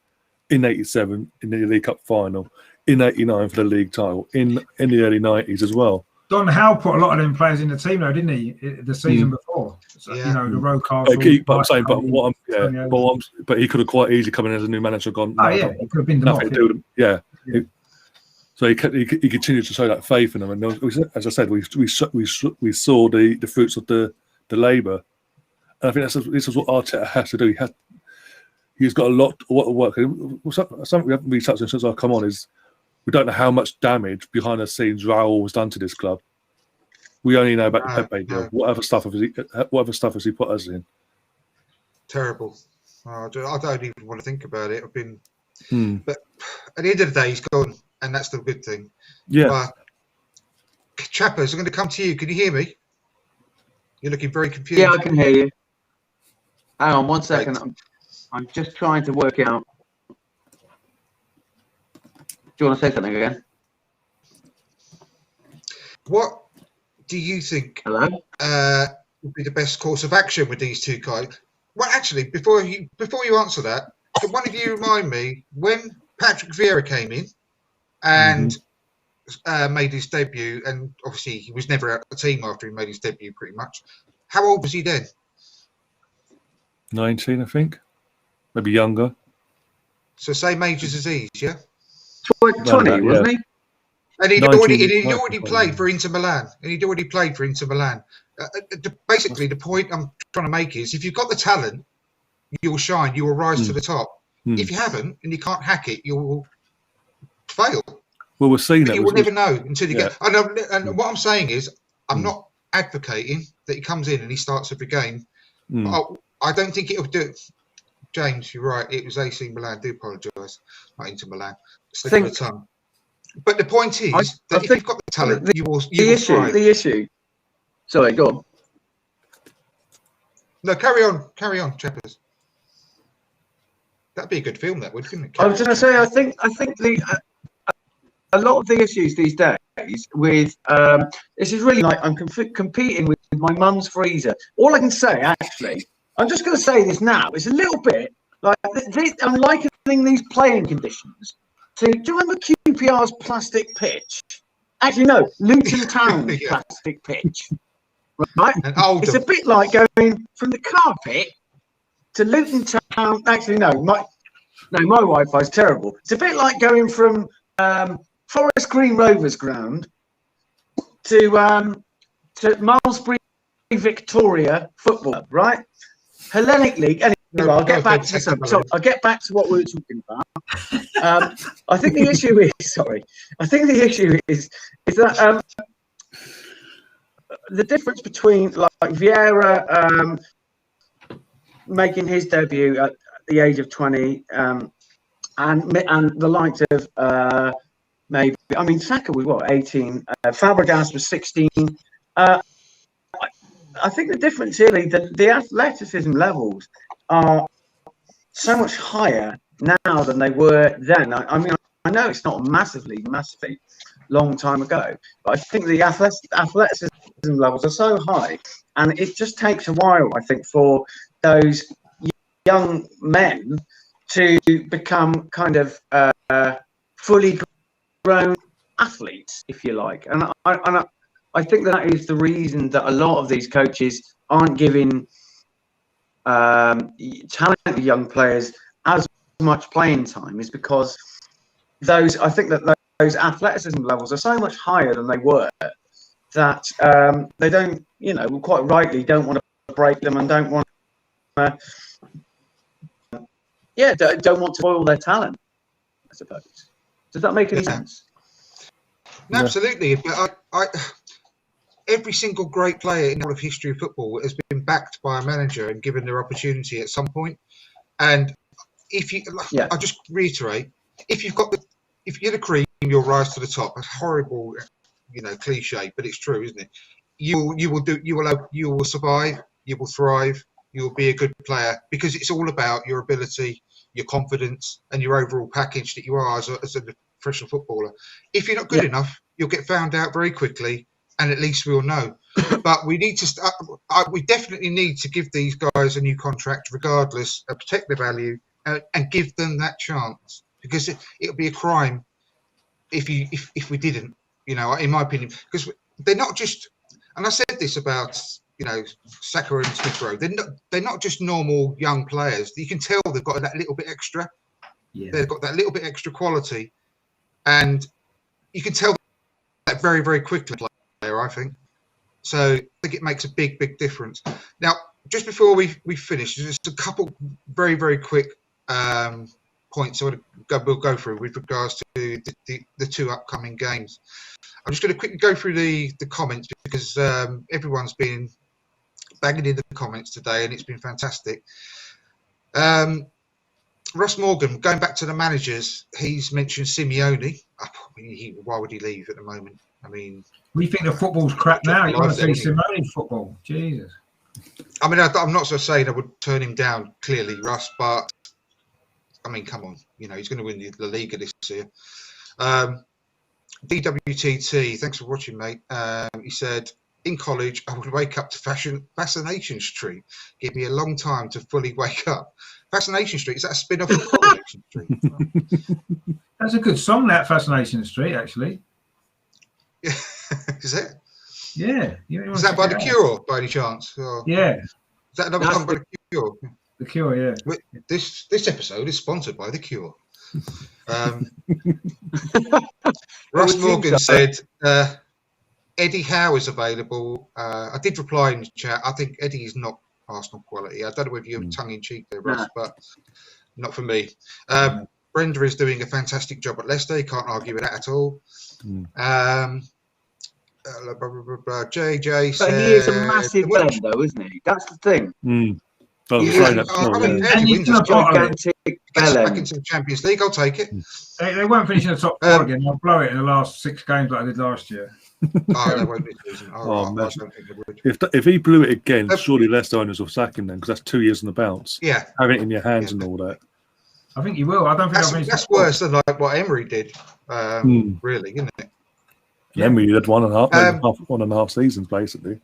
[SPEAKER 3] in '87 in the League Cup final, in '89 for the league title, in the early '90s as well.
[SPEAKER 2] Don Howe put a lot of them players in the team, though, didn't he? The season before, so, the Rocastle.
[SPEAKER 3] But he could have quite easily come in as a new manager. Gone.
[SPEAKER 2] He could have been
[SPEAKER 3] nothing to do with him. Yeah. So he continued to show that faith in them, and as I said, we saw the fruits of the labour. And I think this is what Arteta has to do. He's got a lot of work. Something we haven't really touched on since I've come on is we don't know how much damage behind the scenes Raul has done to this club. We only know about the Pepe deal. What other stuff has he put us in?
[SPEAKER 1] Terrible. I don't even want to think about it. But at the end of the day, he's gone, and that's the good thing.
[SPEAKER 3] Yeah.
[SPEAKER 1] Chappers, I'm going to come to you. Can you hear me? You're looking very confused.
[SPEAKER 6] Yeah, I can hear you. Hang on 1 second. Right. I'm just trying to work out. Do you want to say something again?
[SPEAKER 1] What do you think would be the best course of action with these 2 guys? Well, actually, before you answer that, can one of you remind me when Patrick Vieira came in and made his debut, and obviously he was never out of the team after he made his debut, pretty much. How old was he then?
[SPEAKER 3] 19, I think. Maybe younger.
[SPEAKER 1] So same age as Aziz, yeah?
[SPEAKER 6] 20, wasn't he?
[SPEAKER 1] And he'd already played for Inter Milan. Basically, the point I'm trying to make is if you've got the talent, you will shine, you will rise to the top. If you haven't and you can't hack it, you will fail.
[SPEAKER 3] Well, we're seeing that.
[SPEAKER 1] You will never know until you get. And what I'm saying is, I'm not advocating that he comes in and he starts every game. I don't think it'll do it. James, you're right. It was AC Milan. I do apologise. Not Inter Milan. Slip of the tongue. But the point is that if you've got the talent, you will thrive.
[SPEAKER 6] The issue. Sorry, go on.
[SPEAKER 1] No, carry on, Chappers. That'd be a good film, that would, couldn't it?
[SPEAKER 6] I was going to say, I think a lot of the issues these days with this is really like I'm competing with my mum's freezer. All I can say, actually, I'm just going to say this now. It's a little bit like I'm likening these playing conditions to. Do you remember QPR's plastic pitch? Actually, no, Luton Town's plastic pitch. Right? It's a bit like going from the carpet to Luton Town. Actually, no, my Wi-Fi is terrible. It's a bit like going from Forest Green Rovers ground to Malmesbury Victoria Football Club, right? Hellenic League. Anyway, I'll get back to what we were talking about. I think the issue is that the difference between like Vieira making his debut at the age of 20 and the likes of maybe, I mean, Saka was what, 18, Fabregas was 16. I think the difference really, the athleticism levels are so much higher now than they were then. I mean, I know it's not massively long time ago, but I think the athleticism levels are so high, and it just takes a while, I think, for those young men to become kind of fully grown athletes, if you like. And I think that is the reason that a lot of these coaches aren't giving talented young players as much playing time, is because I think that those athleticism levels are so much higher than they were that they don't, quite rightly don't want to break them and don't want to, don't want to spoil their talent, I suppose. Does that make any sense?
[SPEAKER 1] No, absolutely. But every single great player in all of history of football has been backed by a manager and given their opportunity at some point. And I just reiterate, if you're the cream, you'll rise to the top. It's horrible, cliche, but it's true, isn't it? You will survive, you will thrive, you will be a good player, because it's all about your ability, your confidence, and your overall package that you are as a professional footballer. If you're not good enough, you'll get found out very quickly, and at least we'll know. But we need to we definitely need to give these guys a new contract, regardless, protect their value, and give them that chance, because it would be a crime if we didn't, in my opinion, because they're not just, and I said this about Saka and Smith Rowe, they're not just normal young players. You can tell they've got that little bit extra. Yeah. They've got that little bit extra quality, and you can tell that very, very quickly, player, I think. So I think it makes a big, big difference. Now, just before we finish, just a couple very, very quick points we'll go through with regards to the two upcoming games. I'm just going to quickly go through the comments, because everyone's been banging in the comments today, and it's been fantastic. Russ Morgan, going back to the managers, he's mentioned Simeone. Why would he leave at the moment? I mean,
[SPEAKER 2] we think the football's crap now. You want to see Simeone football? Jesus.
[SPEAKER 1] I mean, I'm not so saying I would turn him down, clearly, Russ, but I mean, come on, he's going to win the La Liga this year. DWTT, thanks for watching, mate. He said, in college, I would wake up to Fascination Street. Give me a long time to fully wake up. Fascination Street, is that a spin-off of Coronation Street?
[SPEAKER 2] That's a good song, that Fascination Street, actually.
[SPEAKER 1] Yeah, is it?
[SPEAKER 2] Yeah.
[SPEAKER 1] Is that by The Cure, by any chance? Or,
[SPEAKER 2] yeah.
[SPEAKER 1] Is that another song by The Cure?
[SPEAKER 2] The Cure, yeah.
[SPEAKER 1] This episode is sponsored by The Cure. Ross Morgan said, Eddie Howe is available. I did reply in the chat. I think Eddie is not Arsenal quality. I don't know whether you're tongue-in-cheek there, Ross, but not for me. Brenda is doing a fantastic job at Leicester. You can't argue with that at all. JJ
[SPEAKER 6] But
[SPEAKER 1] said,
[SPEAKER 6] he is a massive blend, though, isn't he? That's the thing.
[SPEAKER 1] He's
[SPEAKER 6] gigantic
[SPEAKER 1] back into the Champions League. I'll take it.
[SPEAKER 2] They won't finish in the top 4 again. They'll blow it in the last 6 games like I did last year.
[SPEAKER 1] They won't be losing. I don't think they would.
[SPEAKER 3] If he blew it again, surely Leicester owners will sack him then, because that's 2 years on the bounce.
[SPEAKER 1] Yeah,
[SPEAKER 3] having it in your hands and all that.
[SPEAKER 2] I think he will. I don't think
[SPEAKER 1] that's worse than like what Emery did. Really, isn't it?
[SPEAKER 3] Yeah. Emery had 1.5 seasons basically.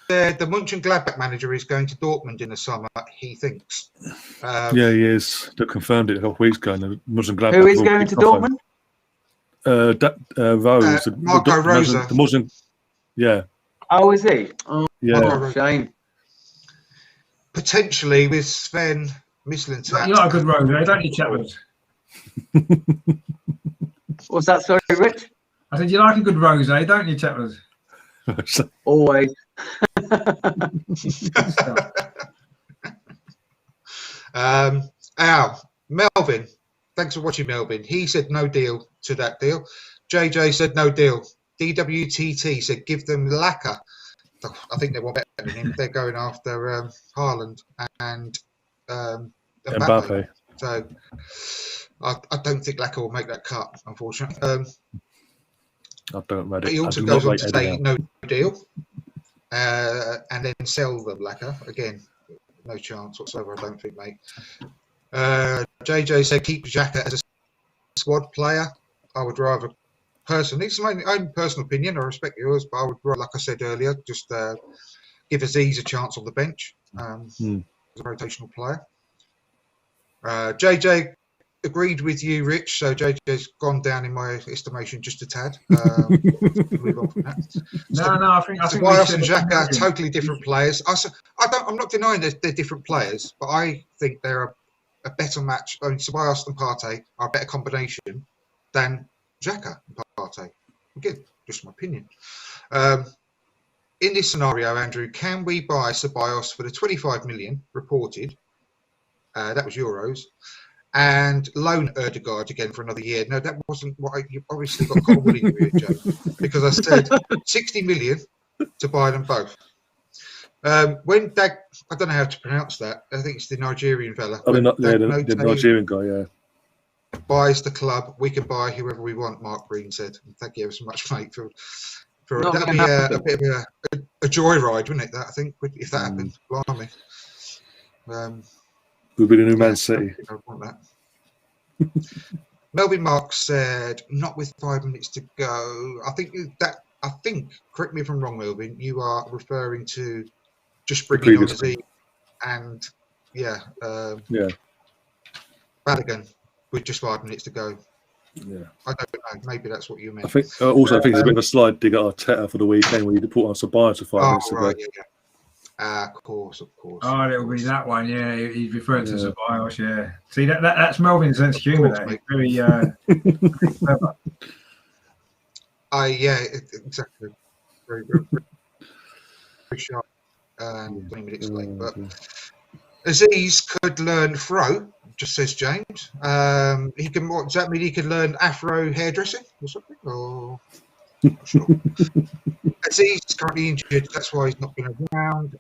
[SPEAKER 1] The Mönchengladbach manager is going to Dortmund in the summer, he thinks.
[SPEAKER 3] He is. They confirmed it a couple of weeks ago. Mönchengladbach.
[SPEAKER 6] Who is going to Dortmund?
[SPEAKER 3] Rose.
[SPEAKER 1] Marco Rosa.
[SPEAKER 3] Yeah.
[SPEAKER 6] Oh, is he? Oh,
[SPEAKER 3] yeah.
[SPEAKER 6] Shame.
[SPEAKER 1] Potentially with Sven Mislintat.
[SPEAKER 2] You like a good Rose, don't you, Chappers?
[SPEAKER 6] What's that, sorry, Rich?
[SPEAKER 2] I said, you like a good Rose, don't you, Chappers?
[SPEAKER 6] Always.
[SPEAKER 1] Melvin, thanks for watching, Melvin. He said no deal to that deal. JJ said no deal. DWTT said give them Laka. I think they want better than him. They're going after Haaland and Mbappe. So I don't think Laka will make that cut, unfortunately.
[SPEAKER 3] I don't read it.
[SPEAKER 1] But he also goes on to say no deal. And then sell them Laka again. No chance whatsoever, I don't think, mate. JJ said keep Xhaka as a squad player. I would rather, personally, it's my own personal opinion. I respect yours, but I would rather, like I said earlier, just give Aziz a chance on the bench as a rotational player. JJ agreed with you, Rich. So JJ's gone down in my estimation just a tad. Move on from that.
[SPEAKER 6] I think
[SPEAKER 1] Ceballos and Xhaka are totally different players. I'm not denying they're different players, but I think they're a better match. I mean, Ceballos and Partey are a better combination than Xhaka and Partey. Again, just my opinion. In this scenario, Andrew, can we buy Ceballos for the 25 million reported? That was euros. And loan Erdegaard again for another year. No, that wasn't what you obviously got caught willing to do, Joe, because I said 60 million to buy them both. When Dag, I don't know how to pronounce that. I think it's the Nigerian fella.
[SPEAKER 3] The Nigerian guy, yeah.
[SPEAKER 1] Buys the club, we can buy whoever we want, Mark Green said. And thank you ever so much, mate. That'd be a bit of a joyride, wouldn't it? That I think, if that happened. Blimey.
[SPEAKER 3] We'll be the new Man City.
[SPEAKER 1] I want that. Melvin Marks said, not with 5 minutes to go. I think, correct me if I'm wrong, Melvin, you are referring to just bringing on Z and, Balogun with just 5 minutes to go.
[SPEAKER 3] Yeah. I
[SPEAKER 1] don't know. Maybe that's what you meant.
[SPEAKER 3] I think it's a bit of a slide dig at Arteta for the weekend where you put on Ceballos for 5 minutes to go.
[SPEAKER 1] Of course.
[SPEAKER 2] Oh, it'll be that one, yeah. He's referring to Ceballos, yeah. See, that's Melvin's sense of humour. That very clever.
[SPEAKER 1] Exactly. Very sharp. 20 minutes late, but Aziz could learn throw. Just says James. He can. What does that mean? He could learn Afro hairdressing or something, or. Not sure. Aziz is currently injured, that's why he's not been around.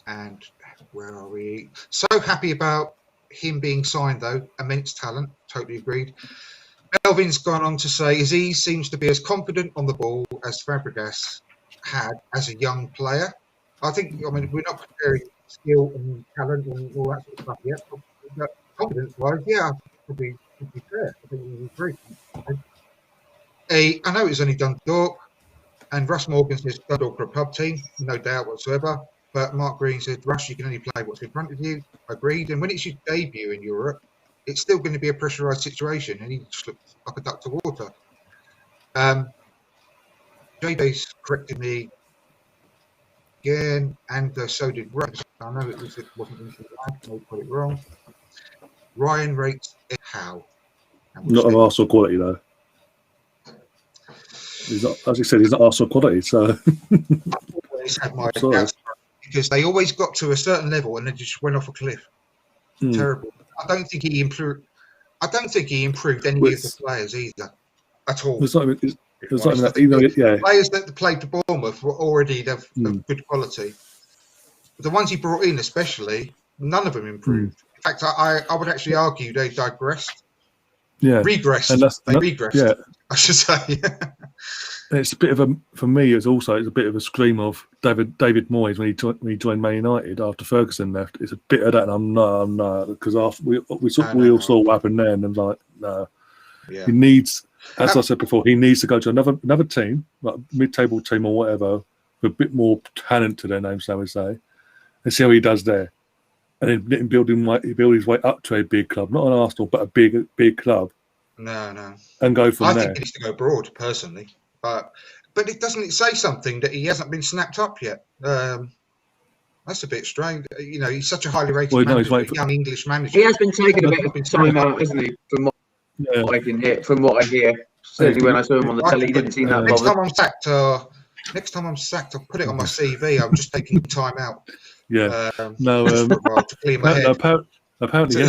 [SPEAKER 1] And where are we? So happy about him being signed, though. Immense talent, totally agreed. Melvin's gone on to say Aziz seems to be as confident on the ball as Fabregas had as a young player. We're not comparing skill and talent and all that sort of stuff yet. But confidence-wise, probably would be fair. I think it was very confident. I know it's only Dundalk, and Russ Morgan says Dundalk for a pub team, no doubt whatsoever. But Mark Green said, Russ, you can only play what's in front of you. Agreed. And when it's your debut in Europe, it's still going to be a pressurised situation, and he just looks like a duck to water. JJ's corrected me again, and so did Rose. I know it wasn't into the line, I got it wrong. Ryan rates it how?
[SPEAKER 3] Not of Arsenal quality, though. He's not, as you said, he's not Arsenal quality. So
[SPEAKER 1] I've always had my doubts because they always got to a certain level and then just went off a cliff. Terrible. I don't think he improved. I don't think he improved any of the players either at all.
[SPEAKER 3] It's not even that. Yeah.
[SPEAKER 1] Players that played for Bournemouth were already of good quality. The ones he brought in, especially, none of them improved. In fact, I would actually argue they digressed.
[SPEAKER 3] Yeah,
[SPEAKER 1] regressed. They regressed. Yeah, I should say.
[SPEAKER 3] It's a bit of for me. It's a bit of a scream of David Moyes when he joined Man United after Ferguson left. It's a bit of that, and I'm not because after we all saw what happened then, and I'm like, no. Yeah. He needs, as I said before, he needs to go to another team, like mid-table team or whatever, with a bit more talent to their name, so I would say, and see how he does there, and then let him build his way up to a big club, not an Arsenal, but a big club.
[SPEAKER 1] No.
[SPEAKER 3] And go from there.
[SPEAKER 1] I think he needs to go abroad, personally. But it doesn't say something that he hasn't been snapped up yet. That's a bit strange. You know, he's such a highly rated young English manager.
[SPEAKER 6] He has been taking a bit of time out, hasn't he? From what I hear. Certainly when I saw him on the telly, he didn't seem that bothered.
[SPEAKER 1] Next time I'm sacked, I'll put it on my CV. I'm just taking time out.
[SPEAKER 3] Yeah.
[SPEAKER 1] To clear my head.
[SPEAKER 3] Apparently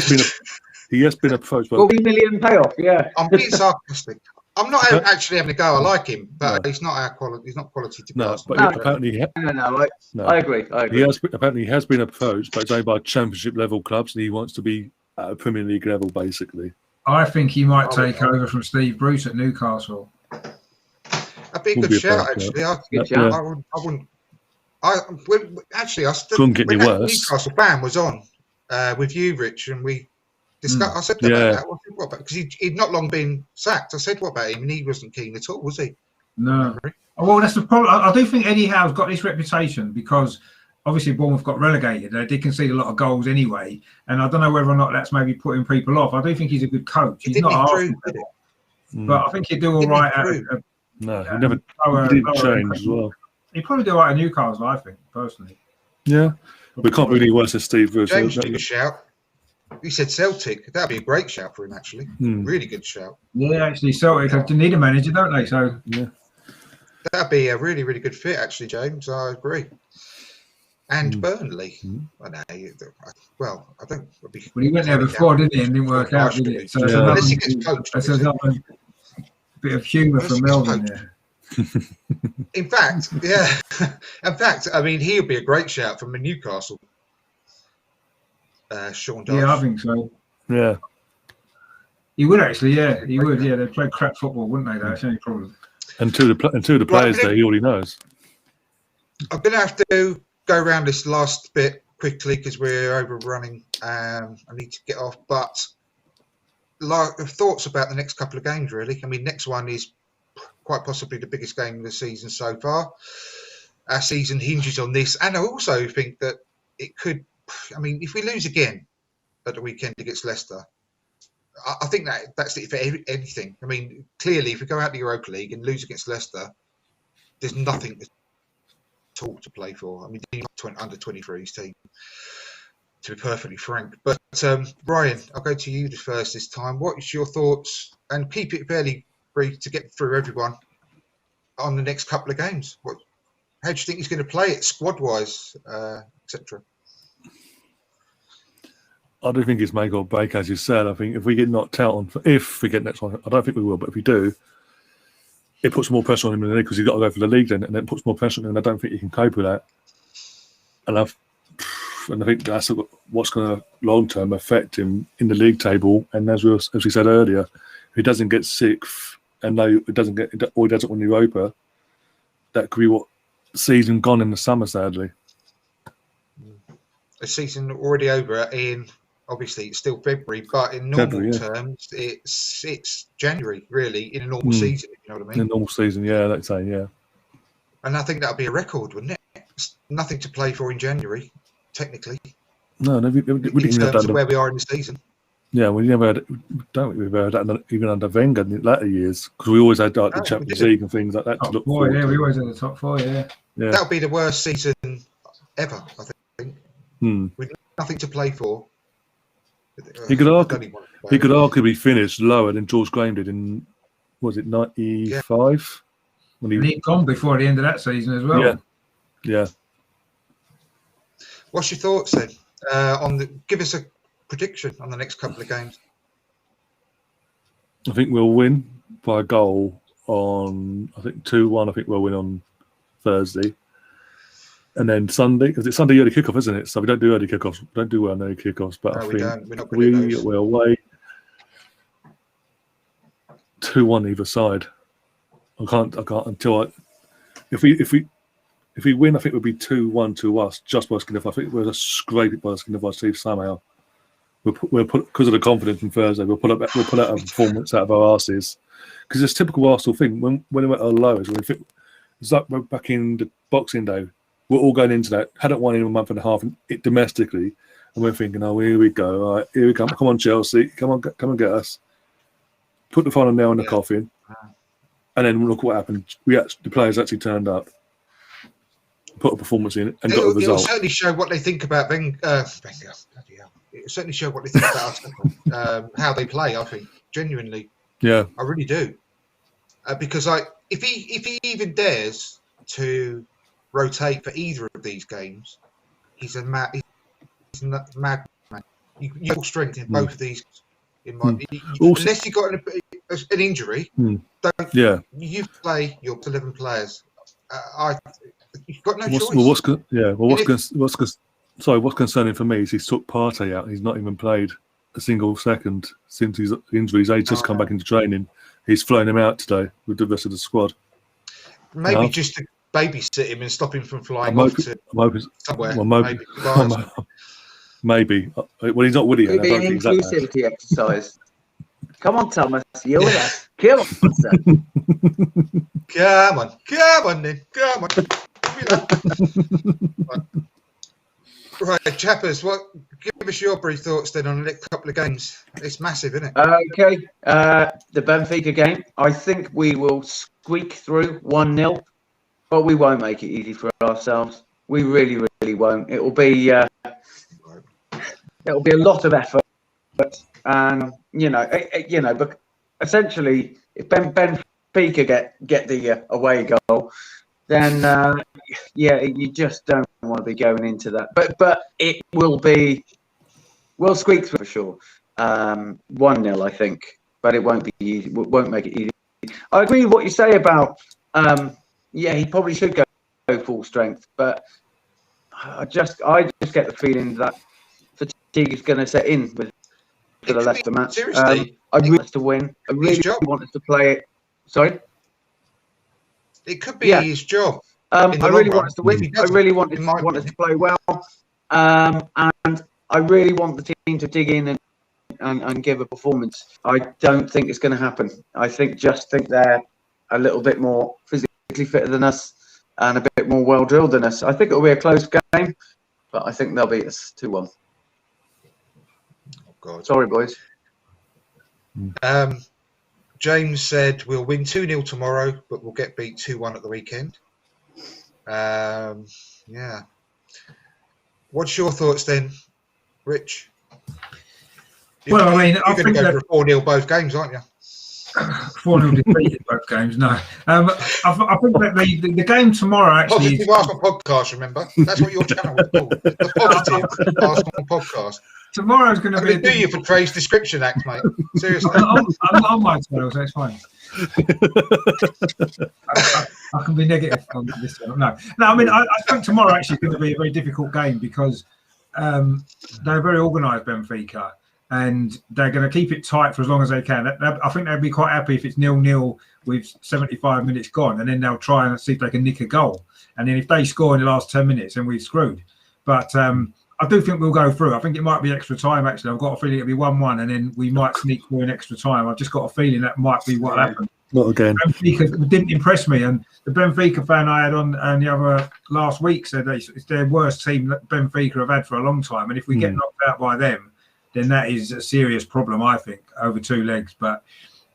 [SPEAKER 3] he has been approached by
[SPEAKER 6] $40 million payoff. Yeah.
[SPEAKER 1] I'm being sarcastic. I'm not actually having a go. I like him, but he's not our quality. He's not quality to
[SPEAKER 3] no, but apparently
[SPEAKER 6] I agree.
[SPEAKER 3] Apparently he has been approached, but it's only by championship level clubs, and he wants to be at a Premier League level, basically.
[SPEAKER 2] I think he might take over from Steve Bruce at Newcastle.
[SPEAKER 1] That'd be a good shout, actually. I wouldn't.
[SPEAKER 3] Couldn't get any worse.
[SPEAKER 1] Newcastle fan was on with you, Rich, and we discussed. I said about that. What about? Because he'd not long been sacked. I said, "What about him?" And he wasn't keen at all, was he?
[SPEAKER 2] No. Well, that's the problem. I do think Eddie Howe's got this reputation because obviously Bournemouth got relegated. They did concede a lot of goals anyway, and I don't know whether or not that's maybe putting people off. I do think he's a good coach. He's not hard, but I think he'd do all right.
[SPEAKER 3] He didn't change as well.
[SPEAKER 2] He'd probably do all right at Newcastle, I think, personally.
[SPEAKER 3] Yeah, we can't really worse than Steve Bruce.
[SPEAKER 1] James took a shout. He said Celtic. That'd be a great shout for him, actually. Really good shout.
[SPEAKER 2] Yeah, actually, Celtic they need a manager, don't they? So
[SPEAKER 3] yeah,
[SPEAKER 1] that'd be a really, really good fit, actually, James. I agree. And Burnley. I don't. Well, he
[SPEAKER 2] went there before, didn't he? And didn't work out, did it? So
[SPEAKER 1] unless he gets coached.
[SPEAKER 2] That's another bit of humour from Melbourne there.
[SPEAKER 1] In fact, I mean, he'll be a great shout from Newcastle. Sean Dyche.
[SPEAKER 2] Yeah, I think so.
[SPEAKER 3] Yeah.
[SPEAKER 2] He would actually, he would. Yeah, they play crap football, wouldn't they? That's the only problem.
[SPEAKER 3] And two of the players there he already knows.
[SPEAKER 1] I'm going to have to go around this last bit quickly because we're overrunning. I need to get off, but thoughts about the next couple of games, really. I mean, next one is quite possibly the biggest game of the season so far. Our season hinges on this, and I also think that it could. I mean, if we lose again at the weekend against Leicester, I think that's it for anything. I mean, clearly, if we go out the Europa League and lose against Leicester, there's nothing at all to play for. I mean, under 23s team, to be perfectly frank. But Brian, I'll go to you first this time. What is your thoughts? And keep it fairly brief to get through everyone on the next couple of games. How do you think he's going to play it, squad-wise, etc.?
[SPEAKER 3] I do think it's make or break, as you said. I think if we get knocked out if we get next one, I don't think we will, but if we do, it puts more pressure on him in the league because he's got to go for the league then, and it puts more pressure on him, and I don't think he can cope with that. And I think that's what's going to long-term affect him in the league table. And as we said earlier, if he doesn't get sixth and he doesn't win Europa, that could be what season gone in the summer, sadly.
[SPEAKER 1] A season already over in... Obviously, it's still February, but in normal terms, it's January, really, in a normal season, if you know what I mean.
[SPEAKER 3] In a normal season, yeah, let's say, yeah.
[SPEAKER 1] And I think that would be a record, wouldn't it? It's nothing to play for in January, technically.
[SPEAKER 3] No, we didn't
[SPEAKER 1] in terms of where we are in the season.
[SPEAKER 3] Yeah, we never had, we've had that even under Wenger in the latter years, because we always had the Champions League and things like that to look forward to.
[SPEAKER 2] We always had the top four, yeah.
[SPEAKER 1] That would be the worst season ever, I think. With nothing to play for.
[SPEAKER 3] He could arguably finish lower than George Graham did in, was it 95?
[SPEAKER 2] And he'd gone before the end of that season as well.
[SPEAKER 3] Yeah.
[SPEAKER 1] What's your thoughts then? Give us a prediction on the next couple of games.
[SPEAKER 3] I think we'll win by a goal on, I think 2-1. I think we'll win on Thursday. And then Sunday, because it's Sunday early kickoff, isn't it? So we don't do early kickoffs. We don't do well early kickoffs. But
[SPEAKER 1] no,
[SPEAKER 3] I
[SPEAKER 1] we
[SPEAKER 3] think
[SPEAKER 1] don't. We're not good at those.
[SPEAKER 3] we're away 2-1 either side. I can't until if we win, I think it would be 2-1 to us, just by the skin of. I think we'll just scrape it by the skin of our teeth somehow. We'll put because of the confidence from Thursday. We'll put out a performance out of our asses, because it's a typical Arsenal thing. When we went at our lowest, it's like we're back in the Boxing Day. We're all going into that. Hadn't won in a month and a half domestically, and we're thinking, oh, here we go. All right, here we come. Come on, Chelsea. Come and get us. Put the final nail in the coffin, and then look what happened. The players actually turned up, put a performance in, and got a result.
[SPEAKER 1] It'll certainly show what they think about Wenger. It'll certainly show what they think about us, how they play. I think genuinely, I really do, because if he even dares to rotate for either of these games, he's a mad man. You full strength in both of these. Unless you got an injury, you play your 11 players. You've got no choice.
[SPEAKER 3] What's concerning for me is he's took Partey out. He's not even played a single second since his injuries. He's just come back into training. He's flown him out today with the rest of the squad.
[SPEAKER 1] Maybe just to babysit him and stop him from flying off to somewhere.
[SPEAKER 3] Maybe. Well, he's not Woody.
[SPEAKER 6] Maybe an inclusivity exercise. Come on, Thomas. You're with us. Come on, son.
[SPEAKER 1] Come on, then. Come on. Right, Chappers, give us your brief thoughts then on the next couple of games. It's massive, isn't it?
[SPEAKER 6] Okay. The Benfica game. I think we will squeak through 1-0, but we won't make it easy for ourselves. We really, really won't. It'll be a lot of effort, and but essentially, if Benfica get the away goal, then you just don't want to be going into that. But it will be, we'll squeak through for sure. 1-0, I think, but it won't be easy. Won't make it easy. I agree with what you say about he probably should go full strength, but I just get the feeling that fatigue is going to set in for the Leicester match.
[SPEAKER 1] Seriously,
[SPEAKER 6] I really want us to win. I really want us to play it. Sorry?
[SPEAKER 1] It could be his job.
[SPEAKER 6] I really want us to win. I really want us to play well. And I really want the team to dig in and give a performance. I don't think it's going to happen. I think they're a little bit more physically fitter than us and a bit more well drilled than us. I think it'll be a close game, but I think they'll beat us 2-1.
[SPEAKER 1] Oh God!
[SPEAKER 6] Sorry, boys.
[SPEAKER 1] James said we'll win 2-0 tomorrow, but we'll get beat 2-1 at the weekend. What's your thoughts then, Rich?
[SPEAKER 2] Well, I mean,
[SPEAKER 1] you're going to go for 4-0 both games, aren't you?
[SPEAKER 2] 4-0 defeated both games. No, I think that the game tomorrow actually.
[SPEAKER 1] Positive Arsenal podcast. Remember, that's what your channel was called. The Positive Arsenal podcast.
[SPEAKER 2] Tomorrow's going to be.
[SPEAKER 1] Do you for Trey's description act, mate? Seriously,
[SPEAKER 2] I'm on my channel, so it's fine. I can be negative on this one. No. I mean, I think tomorrow actually is going to be a very difficult game because they're very organised, Benfica, and they're going to keep it tight for as long as they can. I think they'll be quite happy if it's 0-0 with 75 minutes gone, and then they'll try and see if they can nick a goal. And then if they score in the last 10 minutes, then we're screwed. But I do think we'll go through. I think it might be extra time, actually. I've got a feeling it'll be 1-1, and then we might sneak through in extra time. I've just got a feeling that might be what happened.
[SPEAKER 3] Not again.
[SPEAKER 2] Benfica didn't impress me, and the Benfica fan I had on the other last week said it's their worst team that Benfica have had for a long time. And if we get knocked out by them, then that is a serious problem, I think, over 2 legs. But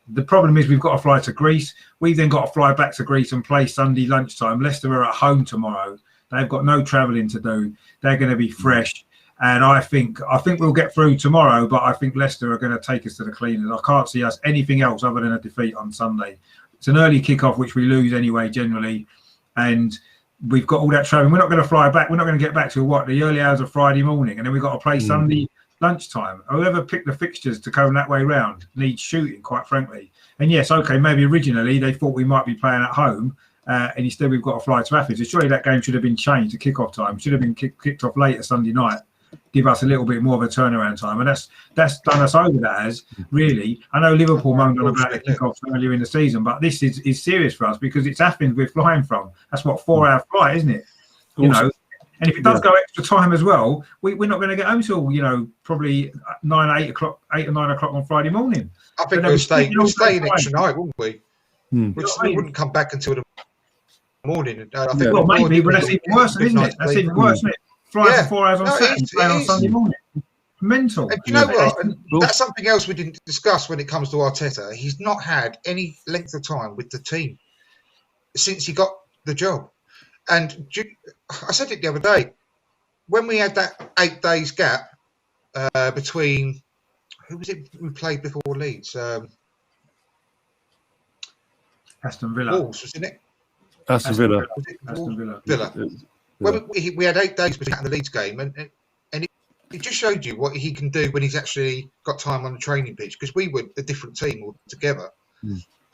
[SPEAKER 2] the problem is we've got to fly to Greece. We've then got to fly back to Greece and play Sunday lunchtime. Leicester are at home tomorrow. They've got no travelling to do. They're going to be fresh. And I think we'll get through tomorrow, but I think Leicester are going to take us to the cleaners. I can't see us anything else other than a defeat on Sunday. It's an early kickoff, which we lose anyway generally, and we've got all that travelling. We're not going to fly back. We're not going to get back to the early hours of Friday morning, and then we've got to play Sunday lunchtime. Whoever picked the fixtures to come that way round needs shooting, quite frankly. And yes, okay, maybe originally they thought we might be playing at home, and instead we've got to fly to Athens. So surely that game should have been changed to kick-off time. Should have been kicked off later Sunday night. Give us a little bit more of a turnaround time, and that's done us over. That has really. I know Liverpool moaned on about the kickoffs earlier in the season, but this is serious for us because it's Athens we're flying from. That's what 4-hour flight, isn't it? You know, and if it does go extra time as well, we're not going to get home till probably 8 or 9 o'clock on Friday morning.
[SPEAKER 1] I think we'll stay an extra night, wouldn't we? We wouldn't come back until the morning. I think
[SPEAKER 2] maybe, but that's even worse, isn't it? That's even worse, isn't it? Flying for 4 hours on Saturday, playing on Sunday morning. Mental.
[SPEAKER 1] And you know what? And that's something else we didn't discuss when it comes to Arteta. He's not had any length of time with the team since he got the job. And I said it the other day, when we had that 8 days gap between, who was it we played before Leeds?
[SPEAKER 2] Aston Villa.
[SPEAKER 1] Wolves, wasn't it?
[SPEAKER 3] Aston Villa.
[SPEAKER 1] Villa. Well, we had 8 days between the Leeds game, and it just showed you what he can do when he's actually got time on the training pitch, because we were a different team altogether.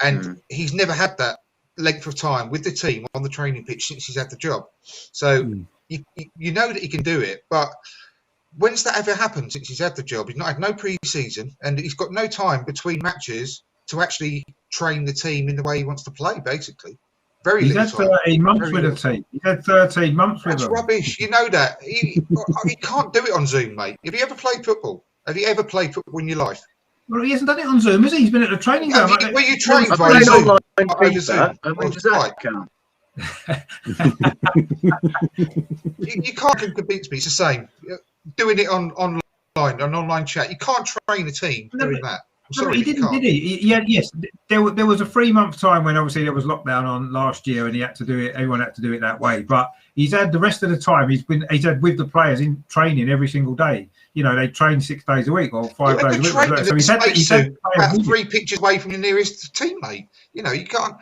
[SPEAKER 1] And he's never had that length of time with the team on the training pitch since he's had the job. So you know that he can do it, but when's that ever happened since he's had the job? He's not had no pre-season, and he's got no time between matches to actually train the team in the way he wants to play, basically.
[SPEAKER 2] He's had 13 months with a team. He's had 13 months with them.
[SPEAKER 1] That's rubbish. You know that. He can't do it on Zoom, mate. Have you ever played football? Have you ever played football in your life?
[SPEAKER 2] Well, he hasn't done it on Zoom, has he? He's been at the training ground.
[SPEAKER 1] Well, you train via Zoom. You can't convince me. It's the same. Doing it online, an online chat. You can't train a team doing that.
[SPEAKER 2] Sorry, he didn't, did he? Yes. There was a 3-month time when obviously there was lockdown on last year, and he had to do it. Everyone had to do it that way. But he's had the rest of the time. He's had with the players in training every single day. You know, they train 6 days a week or 5 days a week. So he's had
[SPEAKER 1] about 3 pitches away from your nearest teammate. You know, you can't.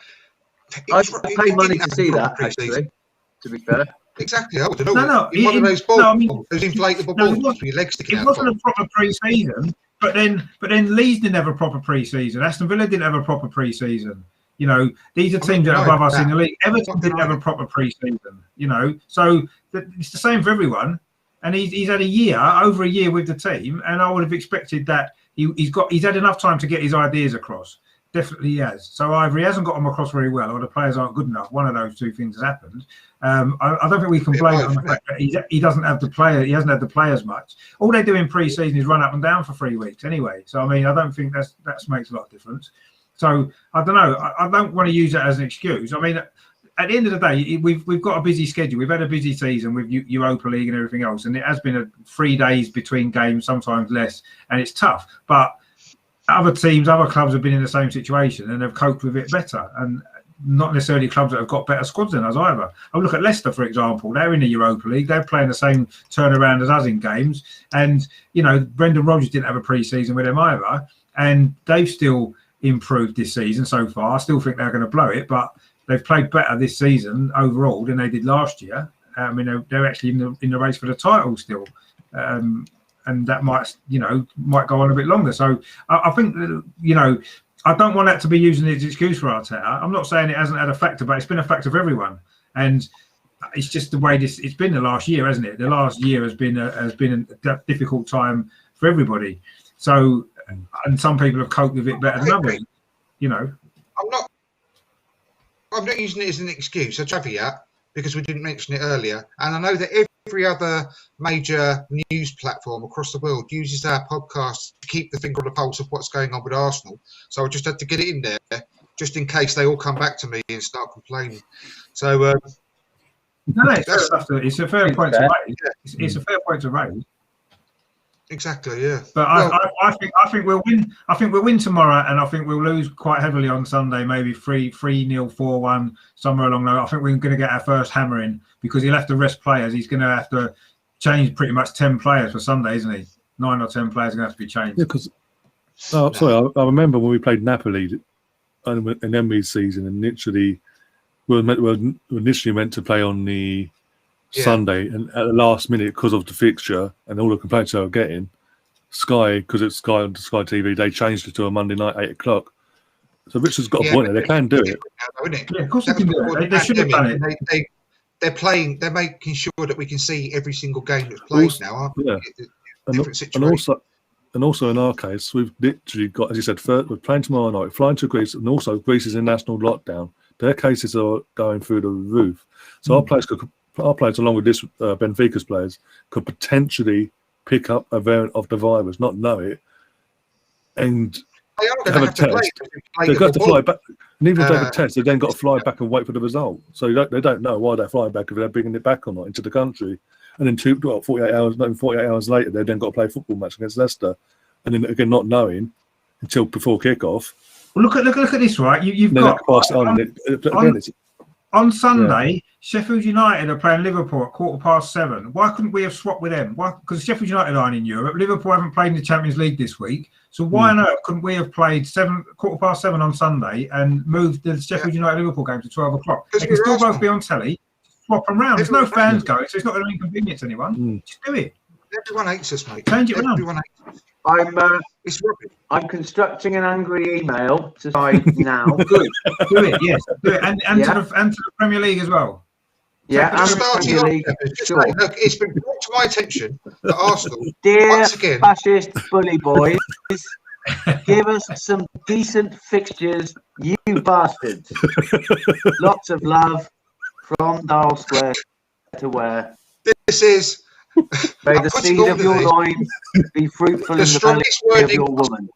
[SPEAKER 6] I pay money to see that. Actually, to be fair.
[SPEAKER 1] Exactly. I don't know. No. In one of those balls, those inflatable balls with your legs sticking out.
[SPEAKER 2] It wasn't a proper pre-season. But then Leeds didn't have a proper pre-season. Aston Villa didn't have a proper pre-season. You know, these are teams that are above us in the league. Everton didn't have a proper pre-season. You know, so it's the same for everyone. And he's had over a year with the team, and I would have expected that he's had enough time to get his ideas across. Definitely he has. So either he hasn't got them across very well, or the players aren't good enough. One of those two things has happened. I don't think we can blame on the fact that he doesn't have the player. He hasn't had the players much. All they do in pre-season is run up and down for 3 weeks anyway. So I mean, I don't think that makes a lot of difference. So I don't know. I don't want to use that as an excuse. I mean, at the end of the day, we've got a busy schedule. We've had a busy season with Europa League and everything else, and it has been 3 days between games, sometimes less, and it's tough. But other teams, other clubs have been in the same situation and have coped with it better, and not necessarily clubs that have got better squads than us either. I look at Leicester, for example. They're in the Europa League. They're playing the same turnaround as us in games. And, you know, Brendan Rodgers didn't have a pre-season with them either. And they've still improved this season so far. I still think they're going to blow it, but they've played better this season overall than they did last year. I mean, they're actually in the race for the title still. And that might go on a bit longer. So I think, you know, I don't want that to be used as an excuse for Arteta. I'm not saying it hasn't had a factor, but it's been a factor for everyone. And it's just the way it's been the last year, hasn't it? The last year has been a difficult time for everybody. So, and some people have coped with it better than others. You know,
[SPEAKER 1] I'm not using it as an excuse. I caveat because we didn't mention it earlier, and I know that every other major news platform across the world uses our podcast to keep the finger on the pulse of what's going on with Arsenal. So I just had to get it in there, just in case they all come back to me and start complaining. So
[SPEAKER 2] no, it's a fair point to raise. It's a fair point to raise.
[SPEAKER 1] Exactly, yeah.
[SPEAKER 2] But I think we'll win. I think we'll win tomorrow, and I think we'll lose quite heavily on Sunday. Maybe 3-0, 4-1, somewhere along there. I think we're going to get our first hammering because he'll have to rest players. He's going to have to change pretty much 10 players for Sunday, isn't he? 9 or 10 players are going to have to be changed.
[SPEAKER 3] Yeah, because I remember when we played Napoli an Emmy's season, and literally were initially meant to play on the Sunday, and at the last minute, because of the fixture and all the complaints they were getting, Sky, because it's Sky on Sky TV, they changed it to a Monday night 8 o'clock. So Richard's got a point there. They can do it.
[SPEAKER 2] Yeah, of course they can do it. They should have done it.
[SPEAKER 1] They're playing. They're making sure that we can see every single game that's played now. Aren't they?
[SPEAKER 3] And also in our case, we've literally got, as you said, we're playing tomorrow night, flying to Greece, and also Greece is in national lockdown. Their cases are going through the roof. So our players, along with this Benfica's players, could potentially pick up a variant of the virus, not know it, and have a test. They've got to fly back. And even if they have a test, they've then got to fly back and wait for the result. So they don't know why they're flying back, if they're bringing it back or not into the country. And then 48 hours later, they've then got to play a football match against Leicester. And then again, not knowing until before kickoff.
[SPEAKER 2] Well, look at this, right? You've got on Sunday, Sheffield United are playing Liverpool at 7:15. Why couldn't we have swapped with them? Why? Because Sheffield United aren't in Europe. Liverpool haven't played in the Champions League this week. So why on earth couldn't we have played 7:15 on Sunday and moved the Sheffield United Liverpool game to 12 o'clock? They can still both be on telly. Swap them round. There's no fans going, so it's not going to inconvenience anyone. Just do it.
[SPEAKER 1] Everyone hates us, mate.
[SPEAKER 2] Change it around.
[SPEAKER 6] I'm constructing an angry email to Sky now.
[SPEAKER 2] Good. Do it, yes. Do it. And to the Premier League as well.
[SPEAKER 6] Yeah, and
[SPEAKER 1] Premier League. Sure. Look, it's been brought to my attention that Arsenal,
[SPEAKER 6] dear
[SPEAKER 1] once again,
[SPEAKER 6] fascist bully boys, give us some decent fixtures, you bastards. Lots of love from Dial Square to where.
[SPEAKER 1] This is.
[SPEAKER 6] May the seed of your loins be fruitful in the belly of your woman.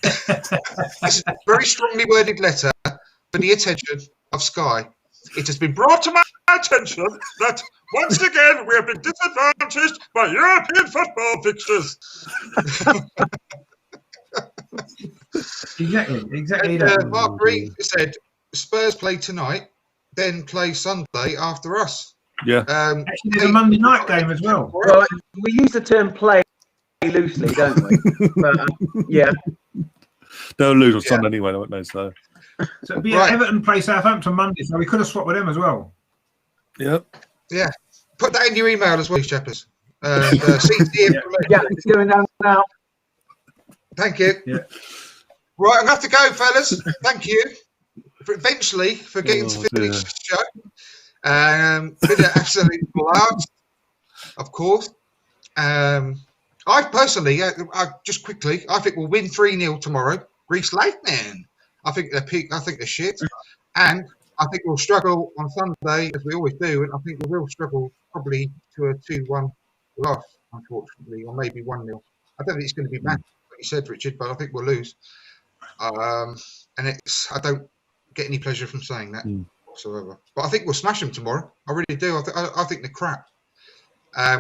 [SPEAKER 1] It's a very strongly worded letter for the attention of Sky. It has been brought to my attention that once again we have been disadvantaged by European football fixtures.
[SPEAKER 2] Exactly.
[SPEAKER 1] And, Mark Green said Spurs play tonight, then play Sunday after us.
[SPEAKER 3] Yeah.
[SPEAKER 2] Actually, there's a Monday night game as well.
[SPEAKER 6] Well, we use the term play loosely, don't we? But, yeah.
[SPEAKER 3] They'll lose on Sunday anyway, won't they? So
[SPEAKER 2] it'd be Everton play Southampton Monday, so we could have swapped with them as well.
[SPEAKER 3] Yeah.
[SPEAKER 1] Yeah. Put that in your email as well, Chappers.
[SPEAKER 6] It's going down now.
[SPEAKER 1] Thank you. Yeah. Right, I'm going to have to go, fellas. Thank you for getting to finish the show. Been an absolute blast, of course. I personally, just quickly, I think we'll win 3-0 tomorrow. Greece Lightning. I think they're shit, and I think we'll struggle on Sunday as we always do, and I think we will struggle probably to a 2-1 loss, unfortunately, or maybe 1-0. I don't think it's going to be bad, like you said, Richard, but I think we'll lose. And I don't get any pleasure from saying that. Whatsoever. But I think we'll smash them tomorrow. I really do. I think they're crap.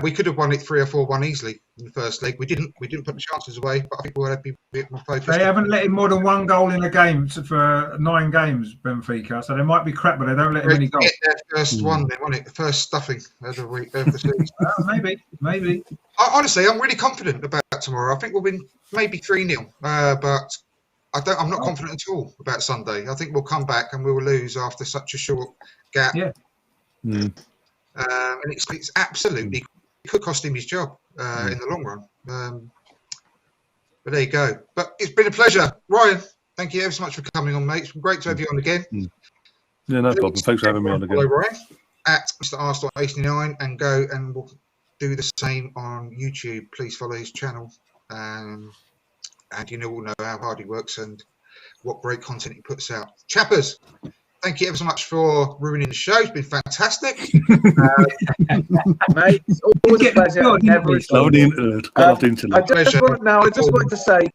[SPEAKER 1] We could have won it 3 or 4-1 easily in the first leg. We didn't put the chances away, but I think we'll be a bit more focused.
[SPEAKER 2] They haven't let in more than 1 goal in a game for 9 games, Benfica. So they might be crap, but they don't let in any goals.
[SPEAKER 1] Their first one, they won it. The first stuffing of the season.
[SPEAKER 2] Maybe.
[SPEAKER 1] Honestly, I'm really confident about tomorrow. I think we'll win maybe 3-0, but I'm not confident at all about Sunday. I think we'll come back and we will lose after such a short gap.
[SPEAKER 2] Yeah.
[SPEAKER 1] And it's absolutely could cost him his job in the long run. But there you go. But it's been a pleasure, Ryan. Thank you ever so much for coming on, mate. It's been great to have you on again.
[SPEAKER 3] Yeah, no problem. Thanks for having me on again.
[SPEAKER 1] Follow Ryan at Mr. R89 and go and we'll do the same on YouTube. Please follow his channel. And you all know how hard he works and what great content he puts out. Chappers, thank you ever so much for ruining the show. It's been fantastic.
[SPEAKER 6] Mate, it's always a pleasure. I just wanted to say,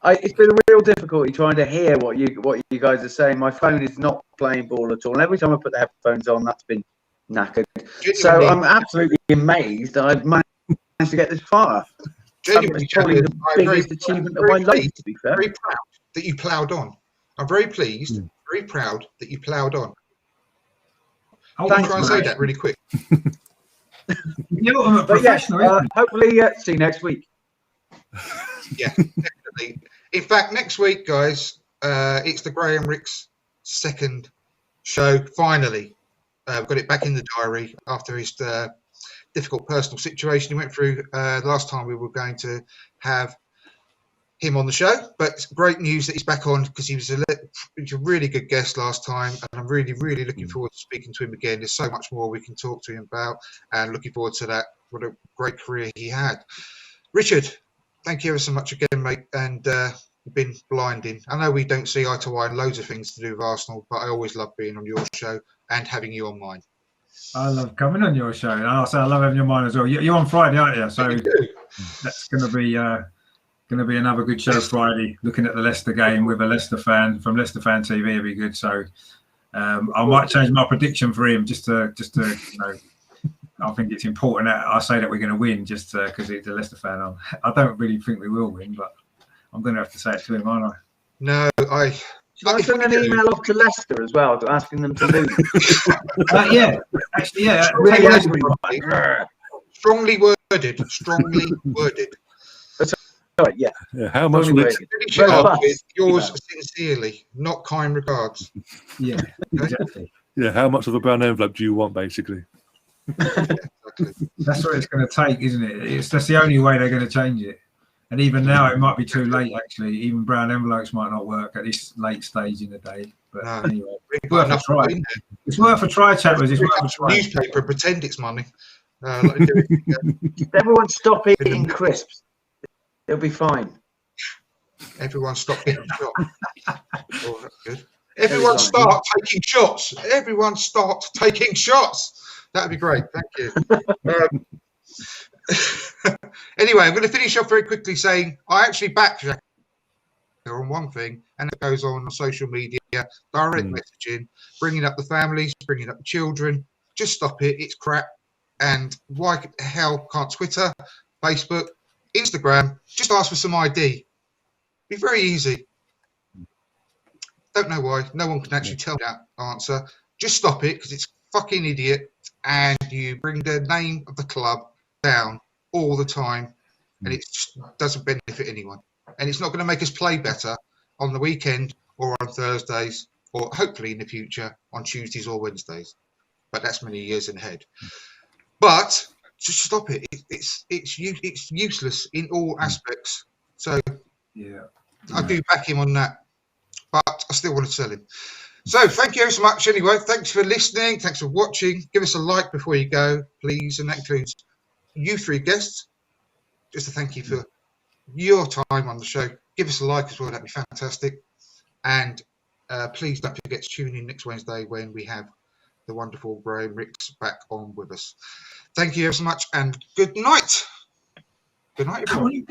[SPEAKER 6] it's been a real difficulty trying to hear what you guys are saying. My phone is not playing ball at all. And every time I put the headphones on, that's been knackered. So I'm absolutely amazed that I've managed to get this far.
[SPEAKER 1] Genuinely,
[SPEAKER 6] probably the biggest achievement of my life, to be fair.
[SPEAKER 1] Very proud that you ploughed on. I'm very pleased, very proud that you ploughed on. I'll try and say that really quick.
[SPEAKER 2] I'm a professional.
[SPEAKER 6] Hopefully, see you next week.
[SPEAKER 1] Yeah, definitely. In fact, next week, guys, it's the Graham Ricks second show. Finally, we've got it back in the diary after his difficult personal situation he went through. The last time we were going to have him on the show, but it's great news that he's back on because he was a really good guest last time, and I'm really looking forward to speaking to him again. There's so much more we can talk to him about, and looking forward to that. What a great career he had. Richard, thank you ever so much again, mate, and you've been blinding. I know we don't see eye to eye on loads of things to do with Arsenal, but I always love being on your show and having you on mine.
[SPEAKER 2] I love coming on your show, and I love having you on mine as well. You're on Friday, aren't you? So that's going to be another good show Friday. Looking at the Leicester game with a Leicester fan from Leicester Fan TV, it'll be good. So I might change my prediction for him just to I think it's important that I say that we're going to win just because he's a Leicester fan. I don't really think we will win, but I'm going to have to say it to him, aren't I?
[SPEAKER 1] No, I
[SPEAKER 6] send an email off to Leicester as well, asking them to lose.
[SPEAKER 2] Yeah, actually, yeah.
[SPEAKER 1] Strongly worded.
[SPEAKER 6] Right, yeah.
[SPEAKER 3] How much will it?
[SPEAKER 1] Yours sincerely, not kind regards.
[SPEAKER 2] Yeah, exactly.
[SPEAKER 3] Yeah, how much of a brown envelope do you want, basically?
[SPEAKER 1] Exactly.
[SPEAKER 2] That's what it's going to take, isn't it? That's the only way they're going to change it. And even now, it might be too late. Actually, even brown envelopes might not work at this late stage in the day. But anyway, it's worth a try. It's worth a try, Chappers. It's worth a try.
[SPEAKER 1] Newspaper, pretend it's money.
[SPEAKER 6] Everyone stop eating crisps. It'll be fine.
[SPEAKER 1] Everyone stop getting shot. Oh, that's good. Everyone start taking shots. Everyone start taking shots. That'd be great. Thank you. Anyway, I'm going to finish off very quickly saying I actually back Jack on one thing, and it goes on social media, direct messaging, bringing up the families, bringing up the children. Just stop it. It's crap. And why the hell can't Twitter, Facebook, Instagram just ask for some ID? Be very easy. Don't know why. No one can actually tell that answer. Just stop it because it's fucking idiot, and you bring the name of the club down all the time, and it just doesn't benefit anyone. And it's not going to make us play better on the weekend or on Thursdays, or hopefully in the future on Tuesdays or Wednesdays. But that's many years ahead. But just stop it. It's useless in all aspects. So
[SPEAKER 2] yeah,
[SPEAKER 1] I do back him on that, but I still want to sell him. So thank you so much anyway. Thanks for listening. Thanks for watching. Give us a like before you go, please. And that includes you three guests. Just to thank you for your time on the show. Give us a like as well. That'd be fantastic. And please don't forget to tune in next Wednesday when we have the wonderful Graham Ricks back on with us. Thank you so much and good night. Good night, everyone.